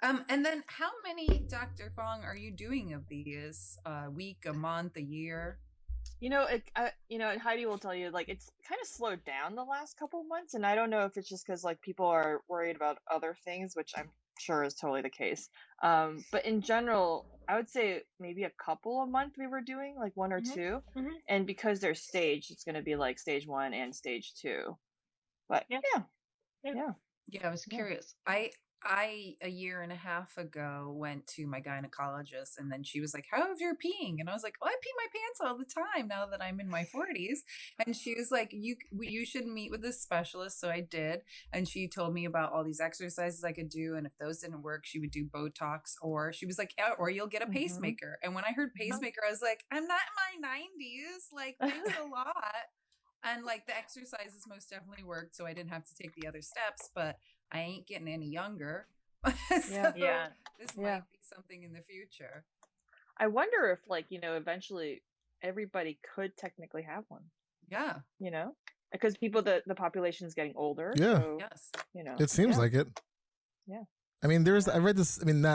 And then how many, Dr. Fong, are you doing of these? A week, a month, a year? Heidi will tell you, like, it's kind of slowed down the last couple of months, and I don't know if it's just because like people are worried about other things, which I'm sure is totally the case. But in general, I would say maybe a couple a month we were doing, like one or two, and because they're staged, it's going to be like stage 1 and stage 2. But yeah. I was curious. I a year and a half ago went to my gynecologist, and then she was like, "How have you peeing?" And I was like, "Oh, I pee my pants all the time now that I'm in my 40s." And she was like, "You should meet with a specialist." So I did, and she told me about all these exercises I could do, and if those didn't work, she would do Botox, or she was like, "Or you'll get a pacemaker." And when I heard pacemaker, I was like, "I'm not in my 90s. Like, thanks a lot." And like the exercises most definitely worked, so I didn't have to take the other steps, but I ain't getting any younger. This might be something in the future. I wonder if, like, eventually everybody could technically have one. Yeah. Because the population is getting older. Yeah. So, Yes. It seems like it. Yeah. I mean, I read this. I mean,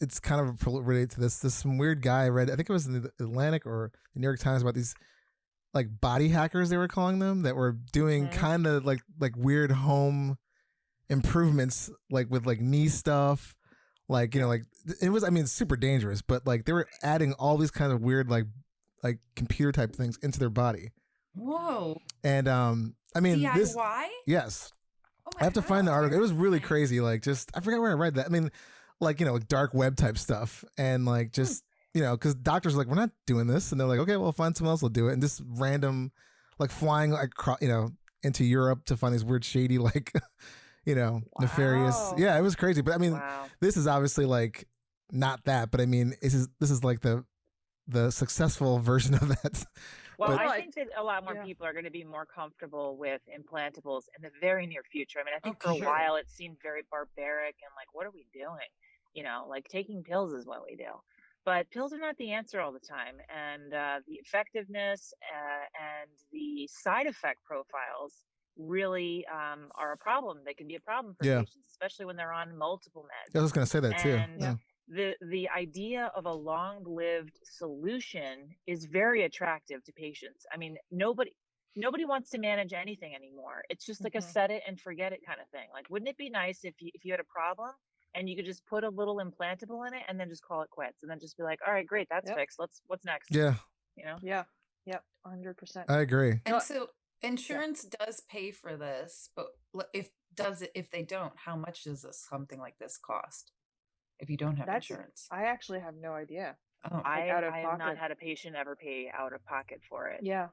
it's kind of related to this. This some weird guy I read. I think it was in the Atlantic or the New York Times about these like body hackers, they were calling them, that were doing kind of like weird home improvements, like with like knee stuff, like like it was, I mean, it's super dangerous, but like they were adding all these kind of weird like computer type things into their body. Whoa. And I mean, DIY? Yes. Oh I have to find the article. It was really Okay. crazy. Like, just I forgot where I read that. I mean, like dark web type stuff, and like just because doctors are like, we're not doing this, and they're like, okay, well, find someone else will do it, and just random like flying like into Europe to find these weird shady like nefarious. Yeah, it was crazy. But I mean, this is obviously like not that, but I mean, this is like the successful version of that. Well, But- I think that a lot more people are going to be more comfortable with implantables in the very near future. I mean, I think for a while it seemed very barbaric and like, what are we doing? Like taking pills is what we do. But pills are not the answer all the time. And the effectiveness and the side effect profiles really are a problem. They can be a problem for patients, especially when they're on multiple meds. I was going to say that too. And the idea of a long-lived solution is very attractive to patients. I mean, nobody wants to manage anything anymore. It's just like a set it and forget it kind of thing. Like, wouldn't it be nice if you had a problem and you could just put a little implantable in it and then just call it quits and then just be like, all right, great, that's fixed. What's next? Yeah. Yeah. Yep. 100%. I agree. And so insurance does pay for this, but if they don't, how much does something like this cost? If you don't have insurance. I actually have no idea. Oh, I have not had a patient ever pay out of pocket for it. Yeah.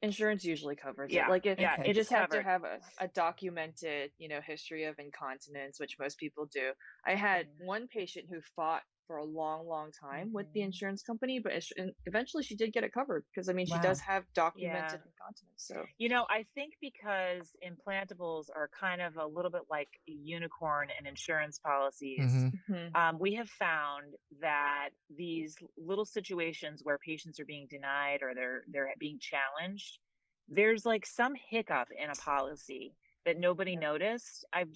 Insurance usually covers it. Yeah. Like it you just have to covered. have a documented, history of incontinence, which most people do. I had one patient who fought for a long, long time with the insurance company, but eventually she did get it covered because, I mean, she does have documented incontinence. So, I think because implantables are kind of a little bit like a unicorn in insurance policies, we have found that these little situations where patients are being denied or they're being challenged, there's like some hiccup in a policy that nobody noticed. I've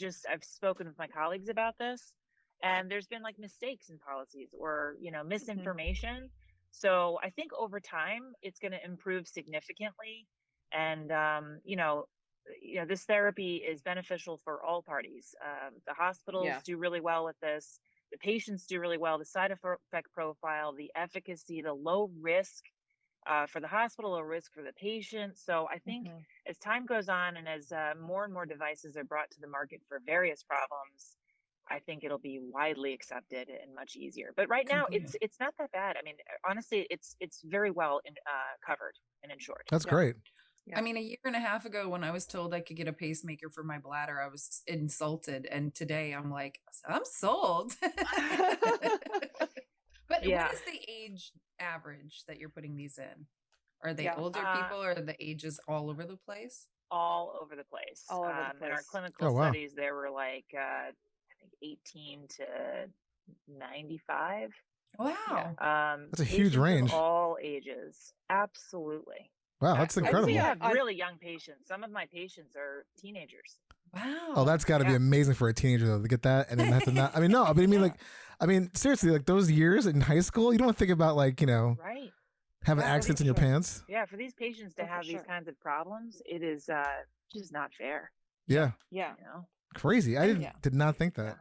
spoken with my colleagues about this. And there's been like mistakes in policies or, misinformation. So I think over time it's going to improve significantly. And, this therapy is beneficial for all parties. The hospitals do really well with this. The patients do really well. The side effect profile, the efficacy, the low risk for the hospital, low risk for the patient. So I think as time goes on and as more and more devices are brought to the market for various problems, I think it'll be widely accepted and much easier. But right now, it's not that bad. I mean, honestly, it's very well covered and insured. That's great. I mean, a year and a half ago when I was told I could get a pacemaker for my bladder, I was insulted. And today I'm like, I'm sold. But what is the age average that you're putting these in? Are they older people or are the ages all over the place? All over the place. All over the place. In our clinical studies, there were like think 18 to 95. Wow. That's a huge Patients of range. all ages. Absolutely. Wow, that's I incredible. have really young patients. Some of my patients are teenagers. Wow. Oh, that's got to be amazing for a teenager though, to get that and then have to not. I mean, no, but I mean, seriously, like those years in high school, you don't think about like, Right. having Yeah, accidents in your pants. Yeah, for these patients to Oh, for have these sure. kinds of problems, it is just not fair. Yeah, Yeah. You know? crazy. I Yeah. did not think that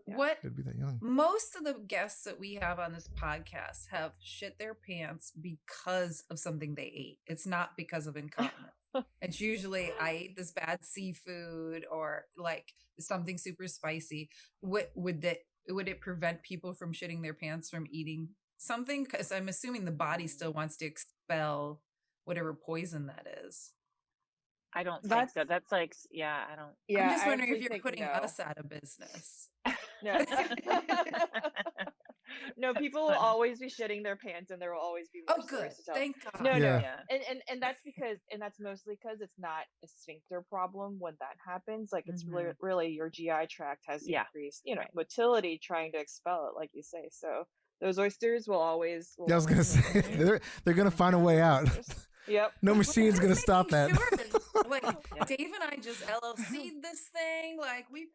Yeah. What it'd be that young. most of the guests that we have on this podcast have shit their pants because of something they ate. It's not because of incontinence. It's usually I ate this bad seafood or like something super spicy. Would it prevent people from shitting their pants from eating something? Because I'm assuming the body still wants to expel whatever poison that is. I don't think That's- so. That's like, I don't. Yeah. I'm just I wondering if actually you're think putting no. us out of business. No. No, people will funny. always be shitting their pants, and there will always be more Oh, good. stories to tell. Thank God. No, Yeah. no, and that's mostly because it's not a sphincter problem when that happens. Like it's really your GI tract has Yeah. increased, motility trying to expel it, like you say. So those oysters will always. Yeah, I was gonna say they're gonna find a way out. Yep. No machine's gonna Just stop that. making sure. Like Dave and I just LLC'd this thing. Like we've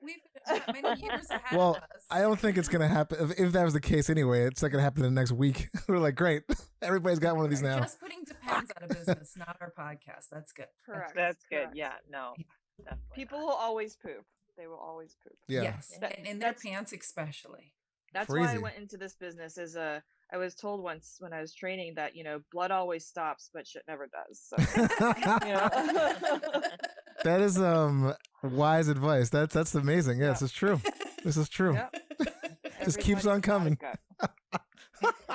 got many years ahead Well, of us. I don't think it's gonna happen. If that was the case anyway, it's not gonna happen in the next week. We're like, great, everybody's got one of these now. Just putting Depends out of business, not our podcast. That's good. Correct. That's good. correct. Yeah, no. Definitely People not. will always poop. They will always poop. Yeah. Yes, That- and in their that's- pants especially. That's why I Crazy. went into this business. I was told once when I was training that blood always stops, but shit never does. So, That is wise advice. That's amazing. Yes, it's true. This is true. Yep. Just keeps Everybody's on got a coming. gut.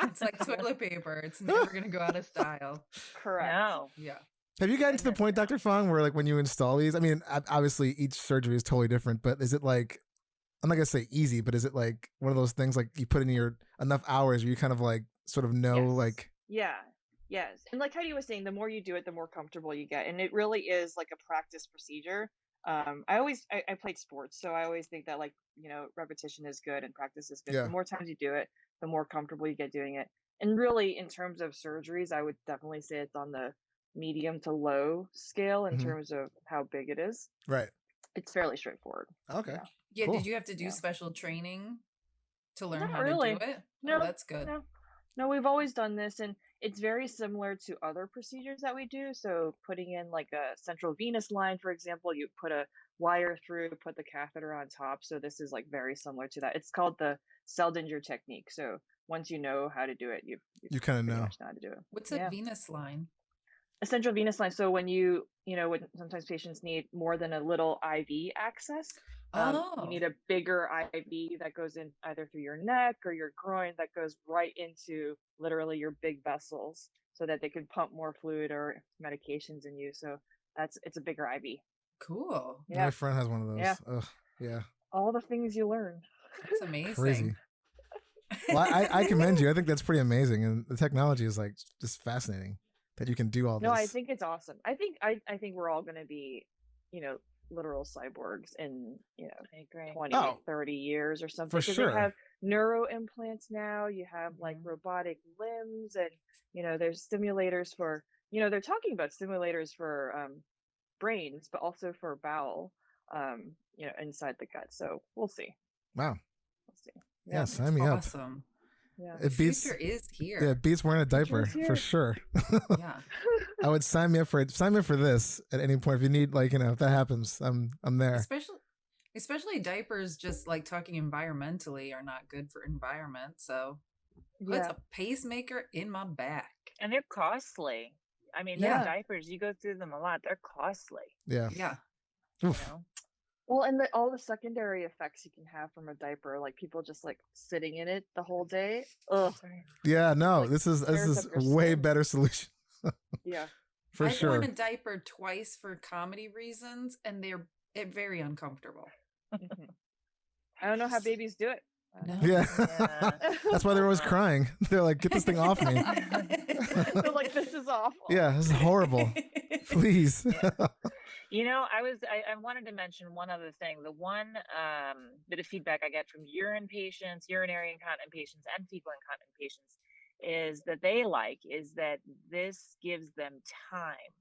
It's like toilet paper. It's never gonna go out of style. Correct. No. Yeah. Have you gotten to the point, Dr. Fong, where like when you install these, I mean, obviously each surgery is totally different, but is it like, I'm not gonna say easy, but is it like one of those things like you put in your enough hours where you kind of like sort of know Yes. like, Yeah. Yes. And like Heidi was saying, the more you do it, the more comfortable you get. And it really is like a practice procedure. I played sports, so I always think that like, repetition is good and practice is good. Yeah. The more times you do it, the more comfortable you get doing it. And really, in terms of surgeries, I would definitely say it's on the medium to low scale in Mhm. terms of how big it is. right? It's fairly straightforward. Okay. Yeah. Yeah. Cool. Did you have to do Yeah. special training to learn Not how really. to do it? No, Oh, that's good. No, we've always done this, and it's very similar to other procedures that we do. So putting in like a central venous line, for example, you put a wire through, put the catheter on top. So this is like very similar to that. It's called the Seldinger technique. So once you know how to do it, you You kind of pretty know. much know how to do it. What's a Yeah. venous line? A central venous line. So when when sometimes patients need more than a little IV access, you need a bigger IV that goes in either through your neck or your groin that goes right into literally your big vessels so that they can pump more fluid or medications in you. So it's a bigger IV. Cool. Yeah. My friend has one of those. Yeah. Ugh, yeah. All the things you learn. That's amazing. Crazy. Well, I commend you. I think that's pretty amazing, and the technology is like just fascinating that you can do all this. No, I think it's awesome. I think we're all going to be, literal cyborgs in, I agree. 20, Oh. 30 years or something. For 'Cause sure. They have neuro implants now. You have like Mhm. robotic limbs, and there's stimulators for they're talking about stimulators for brains, but also for bowel, inside the gut. So we'll see. Wow. We'll see. Yeah, sign me up. Awesome. Yeah. It beats. Future is Yeah, here. it beats wearing a diaper Future's for here. sure. Yeah. I would sign me up for it. Sign me up for this at any point if you need, like, if that happens, I'm there. Especially diapers, just like talking environmentally, are not good for environment. So put a pacemaker in my back. And they're costly. I mean, Yeah. those diapers, you go through them a lot. They're costly. Yeah. Yeah. Oof. Well, and all the secondary effects you can have from a diaper, like people just like sitting in it the whole day. Ugh. Yeah. No, Like, this is tears up your way skin. better solution Yeah. for I've worn sure. a diaper twice for comedy reasons, and they're very uncomfortable. Mhm. I don't know how babies do it. No. Yeah. Yeah. That's why they're always crying. They're like, get this thing off me. They're like, this is awful. Yeah, this is horrible. Please. I wanted to mention one other thing. The one bit of feedback I get from urinary incontinent patients, and fecal incontinent patients is that this gives them time.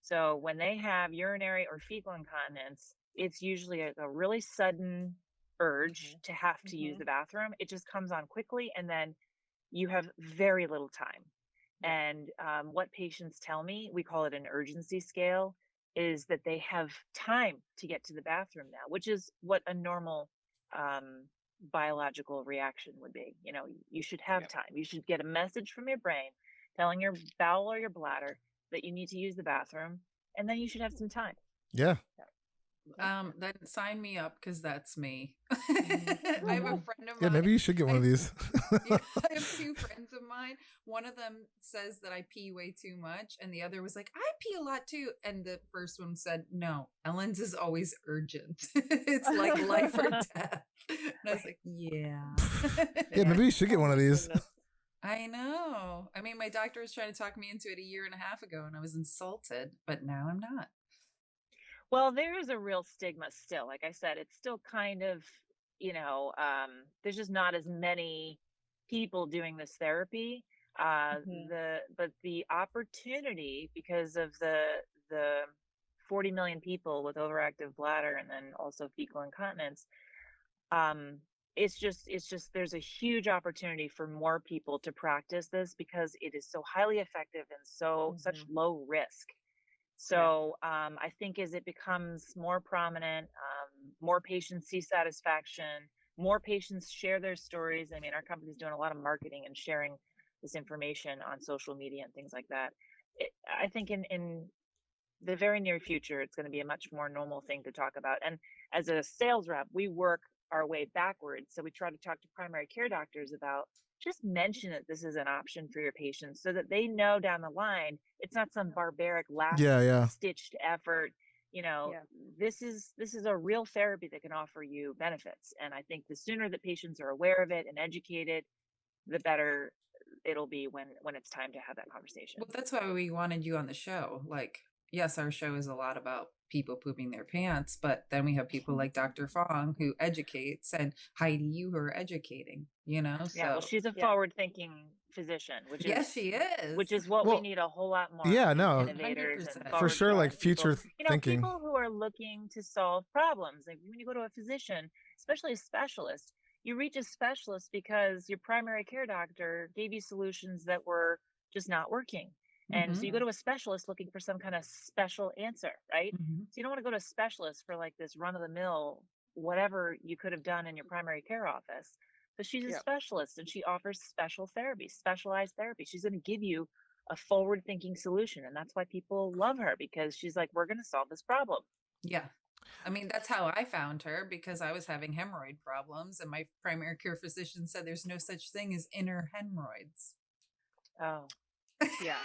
So when they have urinary or fecal incontinence, it's usually a really sudden urge to have to use the bathroom. It just comes on quickly, and then you have very little time. And what patients tell me, we call it an urgency scale, is that they have time to get to the bathroom now, which is what a normal biological reaction would be. You should have time. You should get a message from your brain telling your bowel or your bladder that you need to use the bathroom, and then you should have some time. Yeah. Then sign me up, because that's me. I have a friend of mine. Yeah, maybe you should get one of these. I have two friends of mine. One of them says that I pee way too much, and the other was like, I pee a lot too. And the first one said, no, Ellen's is always urgent. It's like life or death. And I was like, yeah. Yeah, maybe you should get one of these. I know. I mean, my doctor was trying to talk me into it 1.5 years ago, and I was insulted, but now I'm not. Well, there is a real stigma still. Like I said, it's still kind of, there's just not as many people doing this therapy. But the opportunity, because of the 40 million people with overactive bladder and then also fecal incontinence, it's just there's a huge opportunity for more people to practice this, because it is so highly effective and such low risk. So I think as it becomes more prominent, more patients see satisfaction, more patients share their stories. I mean, our company's doing a lot of marketing and sharing this information on social media and things like that. I think in the very near future, it's going to be a much more normal thing to talk about. And as a sales rep, we work our way backwards. So we try to talk to primary care doctors about, just mention that this is an option for your patients, so that they know down the line it's not some barbaric last stitched effort. This is a real therapy that can offer you benefits. And I think the sooner that patients are aware of it and educated, the better it'll be when it's time to have that conversation. Well, that's why we wanted you on the show. Like, yes, our show is a lot about people pooping their pants, but then we have people like Dr. Fong who educates, and Heidi, you who are educating, Yeah, well, she's a forward-thinking physician, which is she is. Which is what we need a whole lot more. Yeah, no, innovators and for sure, like future thinking. People who are looking to solve problems. Like when you go to a physician, especially a specialist, you reach a specialist because your primary care doctor gave you solutions that were just not working. And so you go to a specialist looking for some kind of special answer, right? So you don't want to go to a specialist for like this run-of-the-mill, whatever you could have done in your primary care office. So she's a specialist, and she offers special therapy, specialized therapy. She's going to give you a forward-thinking solution. And that's why people love her, because she's like, we're going to solve this problem. Yeah. I mean, that's how I found her, because I was having hemorrhoid problems, and my primary care physician said there's no such thing as inner hemorrhoids. Oh. Yeah.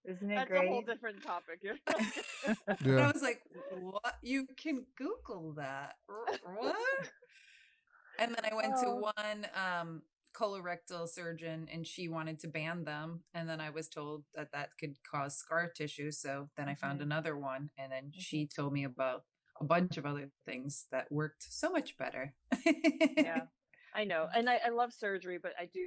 Isn't it That's great? a whole different topic. And I was like, what? You can Google that. What? And then I went to one colorectal surgeon, and she wanted to ban them. And then I was told that could cause scar tissue. So then I found another one, and then she told me about a bunch of other things that worked so much better. Yeah, I know. And I love surgery, but I do,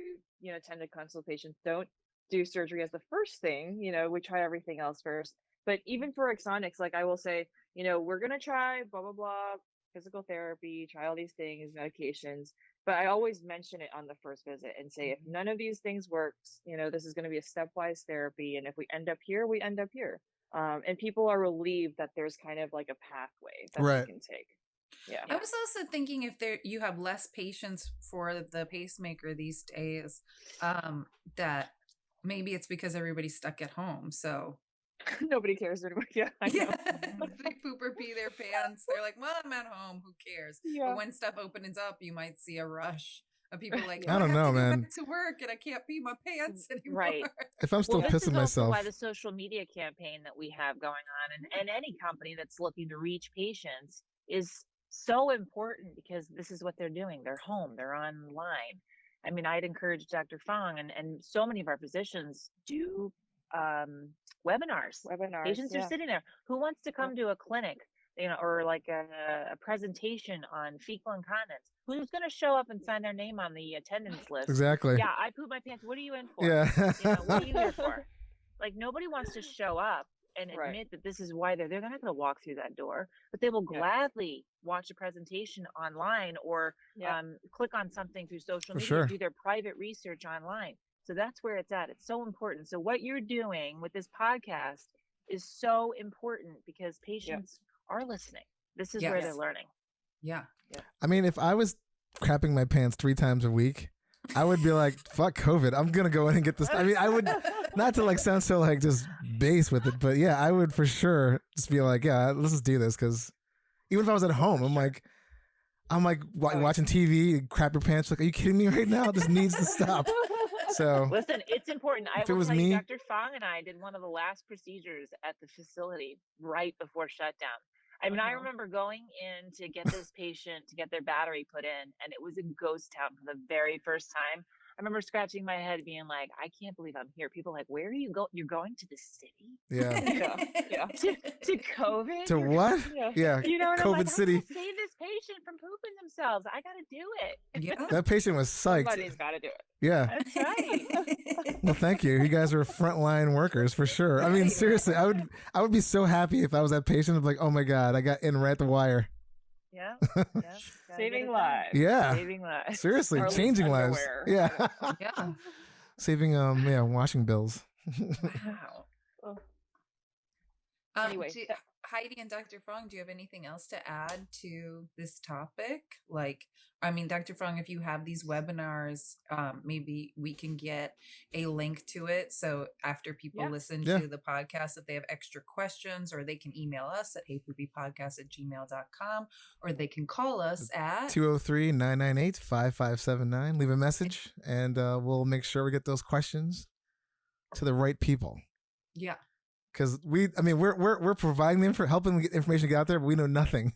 tend to counsel patients, don't do surgery as the first thing. We try everything else first. But even for Axonics, like I will say, we're going to try blah, blah, blah, physical therapy, try all these things, medications. But I always mention it on the first visit and say, if none of these things works, this is going to be a stepwise therapy. And if we end up here, we end up here. And people are relieved that there's kind of like a pathway that they can take. Yeah. I was also thinking, if you have less patients for the pacemaker these days, that maybe it's because everybody's stuck at home. So nobody cares anymore. Yeah, I know. They poop or pee their pants. They're like, well, I'm at home. Who cares? Yeah. But when stuff opens up, you might see a rush of people like, I don't know, man. To work, and I can't pee my pants anymore. Right. If I'm still pissing myself. Why the social media campaign that we have going on, and any company that's looking to reach patients, is so important, because this is what they're doing. They're home. They're online. I mean, I'd encourage Dr. Fong, and so many of our physicians do Webinars. Patients are sitting there. Who wants to come to a clinic, or like a presentation on fecal incontinence? Who's going to show up and sign their name on the attendance list? Exactly. Yeah, I pooped my pants. What are you in for? Yeah. What are you here for? Like, nobody wants to show up and admit that this is why they're there. They're not going to walk through that door, but they will gladly watch a presentation online or click on something through social media, do their private research online. So that's where it's at. It's so important. So what you're doing with this podcast is so important because patients are listening. This is where they're learning. Yeah. I mean, if I was crapping my pants 3 times a week, I would be like, fuck COVID. I'm going to go in and get this. I mean, I would, not to like sound so like just base with it, but yeah, I would for sure just be like, yeah, let's just do this. Cause even if I was at home, I'm like watching TV, crap your pants. Like, are you kidding me right now? This needs to stop. So listen, it's important. If it was me, Dr. Fong and I did one of the last procedures at the facility right before shutdown. I mean, I remember going in to get this patient to get their battery put in, and it was a ghost town for the very first time. I remember scratching my head being like, I can't believe I'm here. People are like, where are you going? You're going to the city? Yeah. To COVID? To what? Yeah. You know, and COVID I'm like, city. I'm gonna save this patient from pooping themselves. I got to do it. Yeah. That patient was psyched. Somebody's got to do it. Yeah. That's right. Well, thank you. You guys are frontline workers for sure. I mean, seriously, I would be so happy if I was that patient. I'm like, oh my God, I got in right at the wire. Yeah. Saving lives. Yeah. Saving lives. Seriously, changing lives. Yeah. Yeah. Saving washing bills. Wow. Anyway, Heidi and Dr. Fong, do you have anything else to add to this topic? Like, I mean, Dr. Fong, if you have these webinars, maybe we can get a link to it. So after people listen to the podcast, if they have extra questions, or they can email us at heypoopypodcast@gmail.com, or they can call us at 203-998-5579. Leave a message and we'll make sure we get those questions to the right people. Yeah. Because we're providing them for helping get information get out there, but we know nothing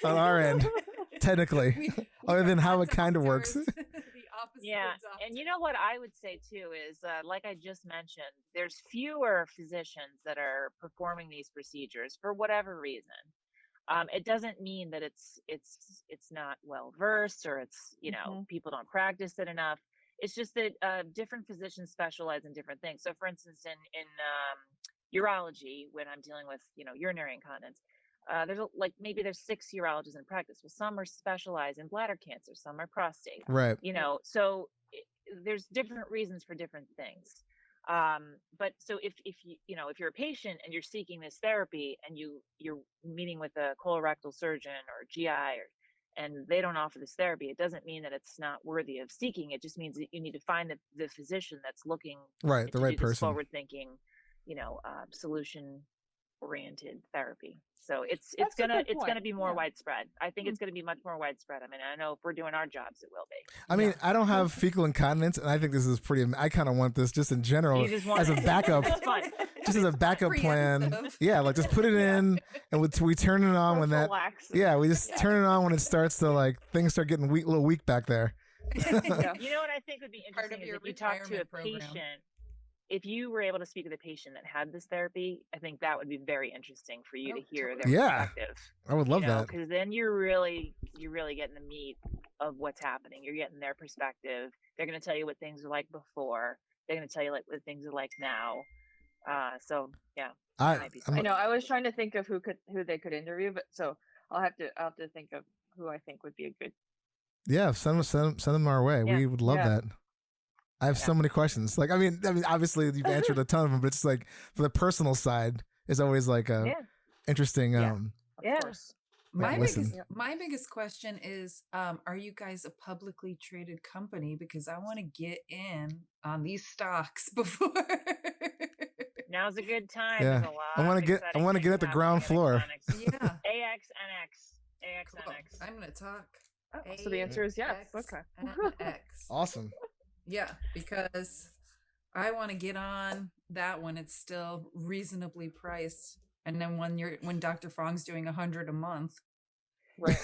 on our end, technically, other than how it kind of works. Yeah, and you know what I would say too is, like I just mentioned, there's fewer physicians that are performing these procedures for whatever reason. It doesn't mean that it's not well versed, or it's people don't practice it enough. It's just that different physicians specialize in different things. So, for instance, in urology, when I'm dealing with urinary incontinence, there's 6 urologists in practice. Well, some are specialized in bladder cancer, some are prostate. Right. So there's different reasons for different things. But so if you're a patient and you're seeking this therapy and you're meeting with a colorectal surgeon or GI and they don't offer this therapy, it doesn't mean that it's not worthy of seeking. It just means that you need to find the physician that's looking the right person, forward thinking, solution-oriented therapy. So it's gonna be more widespread. I think it's gonna be much more widespread. I mean, I know if we're doing our jobs, it will be. I mean, I don't have fecal incontinence, and I think this is pretty. I kind of want this just in general as a backup, just as a backup plan. Yeah, like just put it in, and we turn it on when that. Yeah, we just turn it on when it starts to things start getting a little weak back there. You know what I think would be interesting is if you talk to a patient. If you were able to speak with a patient that had this therapy, I think that would be very interesting for you to hear their perspective. I would love that. Because then you're really getting the meat of what's happening. You're getting their perspective. They're going to tell you what things are like before. They're going to tell you what things are like now. So yeah, I know. I was trying to think of who they could interview, but so I'll have to think of who I think would be a good. Yeah, send them our way. Yeah. We would love that. I have so many questions. I mean, obviously you've answered a ton of them, but it's for the personal side is always interesting. Of course. My biggest question is, are you guys a publicly traded company? Because I want to get in on these stocks before. Now's a good time. Yeah. I want to get at the ground floor. Yeah. AXNX. Cool. I'm going to talk. So the answer is yes. Okay. Awesome. Yeah, because I want to get on that when it's still reasonably priced, and then when Dr. Fong's doing $100 a month, right?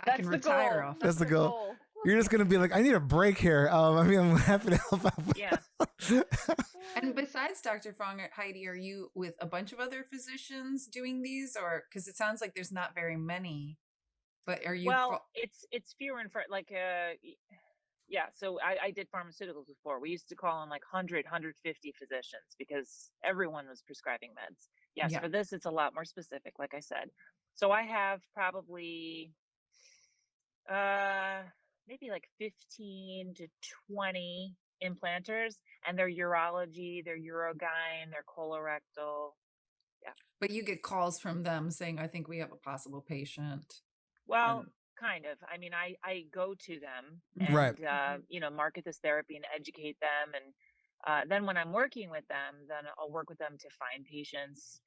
I can retire off. That's the goal. You're just gonna be like, I need a break here. I'm happy to help out. Yeah. And besides Dr. Fong or Heidi, are you with a bunch of other physicians doing these, or because it sounds like there's not very many? But are you? Well, it's fewer and far. Like, yeah. So I did pharmaceuticals before. We used to call on like 100, 150 physicians because everyone was prescribing meds. Yes, Yeah. for this, it's a lot more specific, like I said. So I have probably maybe like 15 to 20 implanters, and they're urology, they're urogyne, they're colorectal. But you get calls from them saying, "I think we have a possible patient." Well, kind of. I mean, I go to them and, Right. Market this therapy and educate them. And then when I'm working with them, then I'll work with them to find patients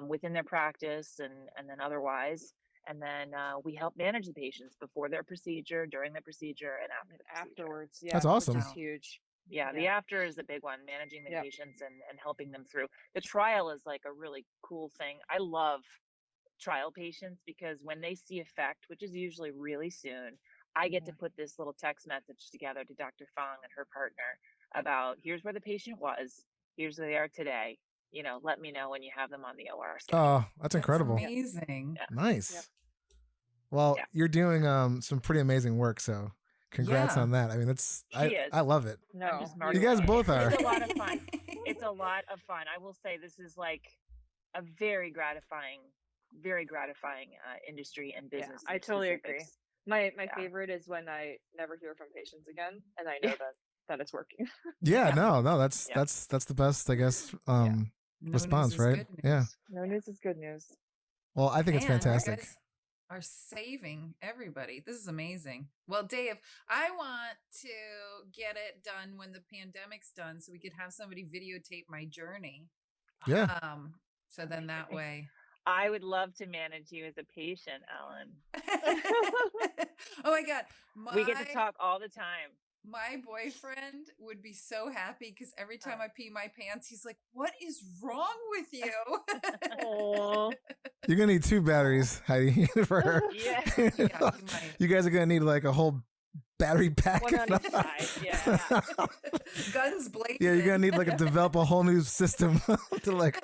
within their practice and then otherwise. And then we help manage the patients before their procedure, during the procedure, and after the procedure. Afterwards. Yeah. That's awesome. Which is huge. Yeah, the Yeah. after is the big one, managing the Yep. patients and helping them through. The trial is like a really cool thing. I love trial patients because when they see effect, which is usually really soon, I get to put this little text message together to Dr. Fong and her partner about here's where the patient was, here's where they are today. Let me know when you have them on the OR schedule. Oh, that's incredible. Amazing. Yeah. Nice. Yep. Well, Yeah. you're doing some pretty amazing work, so congrats Yeah. on that. I mean, She is. I love it. I'm No. just You marketing guys it. both are. It's a lot of fun. It's a lot of fun. I will say this is like a very gratifying industry and Yeah, business. I in totally agree. specifics. My Yeah. favorite is when I never hear from patients again, and I know that it's working. Yeah, Yeah. no, that's Yeah. that's the best, I guess. No news Response, is right? good news. Yeah. No news is good news. Well, I think it's And you fantastic. guys are saving everybody. This is amazing. Well, Dave, I want to get it done when the pandemic's done so we could have somebody videotape my journey. Yeah. So then that way. I would love to manage you as a patient, Ellen. Oh my God. We get to talk all the time. My boyfriend would be so happy because every time I pee my pants, he's like, "What is wrong with you?" Oh, You're gonna need 2 batteries, Heidi, for her. yeah. Yeah, he might. You guys are gonna need like a whole battery pack. One on each side. Yeah. Guns blazing. Yeah, you're gonna need like develop a whole new system to like.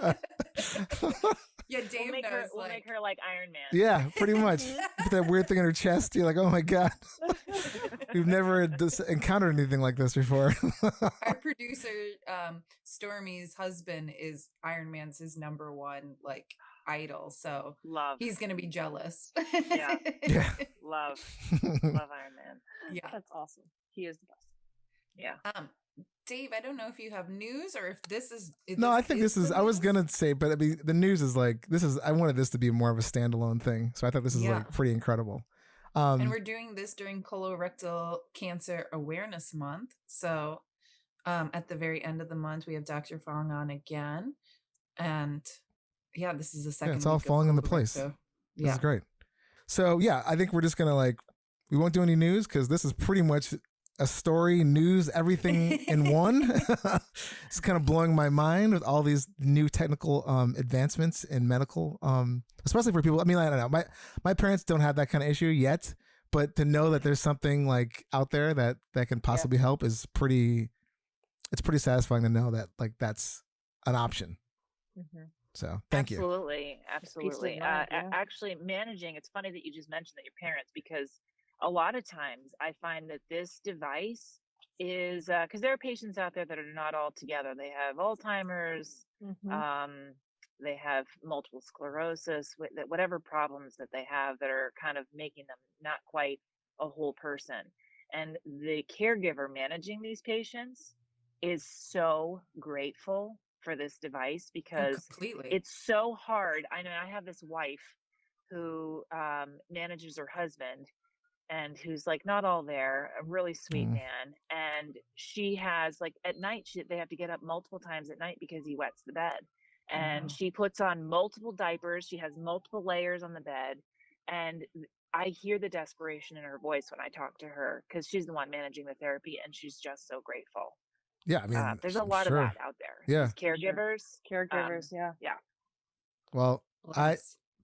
Yeah, Dave We'll make knows. her like Iron Man. Yeah, pretty much. With that weird thing in her chest, you're like, oh my god, we've never encountered anything like this before. Our producer, Stormy's husband, is Iron Man's his number one idol, so Love. he's gonna be jealous. Yeah. Yeah. Love Iron Man. Yeah. That's awesome. He is the best. Yeah. Dave, I don't know if you have news or if this is. No, I think this is. the I was news. gonna say, but I mean, the news is like this is. I wanted this to be more of a standalone thing, so I thought this is Yeah. like pretty incredible. And we're doing this during Colorectal Cancer Awareness Month. So at the very end of the month, we have Dr. Fong on again. And yeah, this is the second. it's all week of falling into place. colorectal. This Yeah. is great. So yeah, I think we're just gonna we won't do any news because this is pretty much a story, news, everything in one. It's kind of blowing my mind with all these new technical advancements in medical, especially for people. I mean, I don't know. My parents don't have that kind of issue yet, but to know that there's something out there that can possibly help is pretty. It's pretty satisfying to know that that's an option. Mm-hmm. So thank you. Absolutely. mind, yeah. Actually, managing. It's funny that you just mentioned that your parents, because a lot of times I find that this device is because there are patients out there that are not all together. They have Alzheimer's, they have multiple sclerosis, whatever problems that they have that are kind of making them not quite a whole person. And the caregiver managing these patients is so grateful for this device because completely. it's so hard. I know I have this wife who manages her husband and who's not all there, a really sweet man. And she has at night, they have to get up multiple times at night because he wets the bed. And she puts on multiple diapers. She has multiple layers on the bed. And I hear the desperation in her voice when I talk to her because she's the one managing the therapy and she's just so grateful. Yeah, I mean, There's a lot sure. of that out there. Yeah. These caregivers. Caregivers, yeah. Well,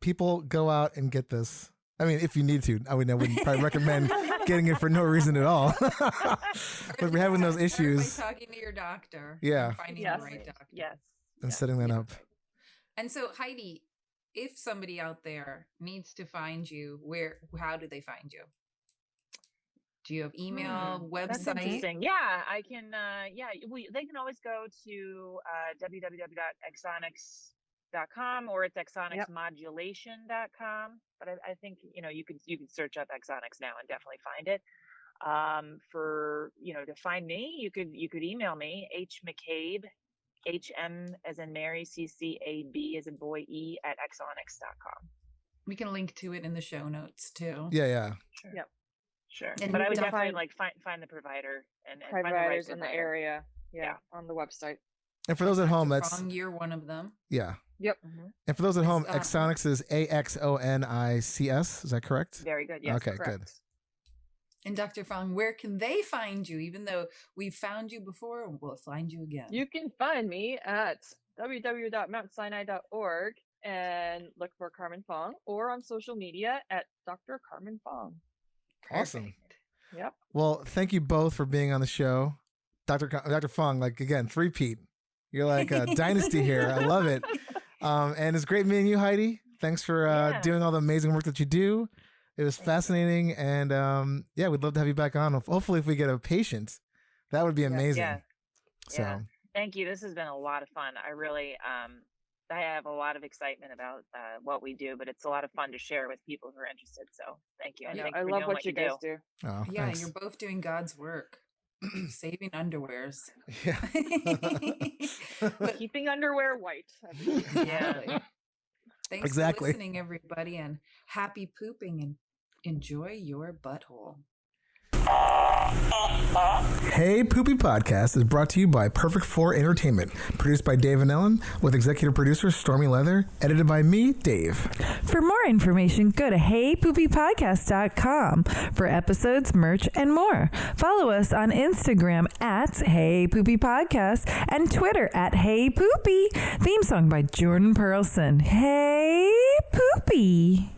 people go out and get this. I mean, if you need to, I wouldn't probably recommend getting it for no reason at all. But we're having those issues. Talking to your doctor. Yeah. And finding the right doctor. Yes. And setting that up. And so, Heidi, if somebody out there needs to find you, how do they find you? Do you have email, website? That's interesting. Yeah, I can. They can always go to www.axonics.com or it's axonicsmodulation.com. But I think you could search up Axonics now and definitely find it. To find me, you could email me HMcCabe, HM as in Mary, CCAB as in boy, E at axonics.com. We can link to it in the show notes too. Yeah. Sure. Yep. Sure. And but I would definitely find the provider and providers find in the right the area. Yeah, on the website. And for those at home, that's you're one of them. Yeah. Yep. Mm-hmm. And for those at home, Axonics is AXONICS. Is that correct? Very good. Yes. Okay, correct. good. And Dr. Fong, where can they find you? Even though we've found you before, we'll find you again. You can find me at www.mountsinai.org and look for Carmen Fong, or on social media at Dr. Carmen Fong. Awesome. Yep. Well, thank you both for being on the show. Dr. Fong, again, three-peat. You're like a dynasty here. I love it. And it's great meeting you, Heidi. Thanks for doing all the amazing work that you do. It was fascinating. And we'd love to have you back on. Hopefully, if we get a patient, that would be amazing. Yeah. So thank you. This has been a lot of fun. I really, I have a lot of excitement about what we do, but it's a lot of fun to share with people who are interested. So thank you. I love what you guys do. Oh, yeah, thanks. You're both doing God's work. Saving underwears. Yeah. But keeping underwear white. Yeah. Thanks Exactly. for listening, everybody, and happy pooping, and enjoy your butthole. Hey Poopy Podcast is brought to you by Perfect 4 Entertainment, produced by Dave and Ellen, with executive producer Stormy Leather, edited by me, Dave. For more information, go to heypoopypodcast.com for episodes, merch, and more. Follow us on Instagram at heypoopypodcast and Twitter at heypoopy. Theme song by Jordan Perlson. Hey Poopy.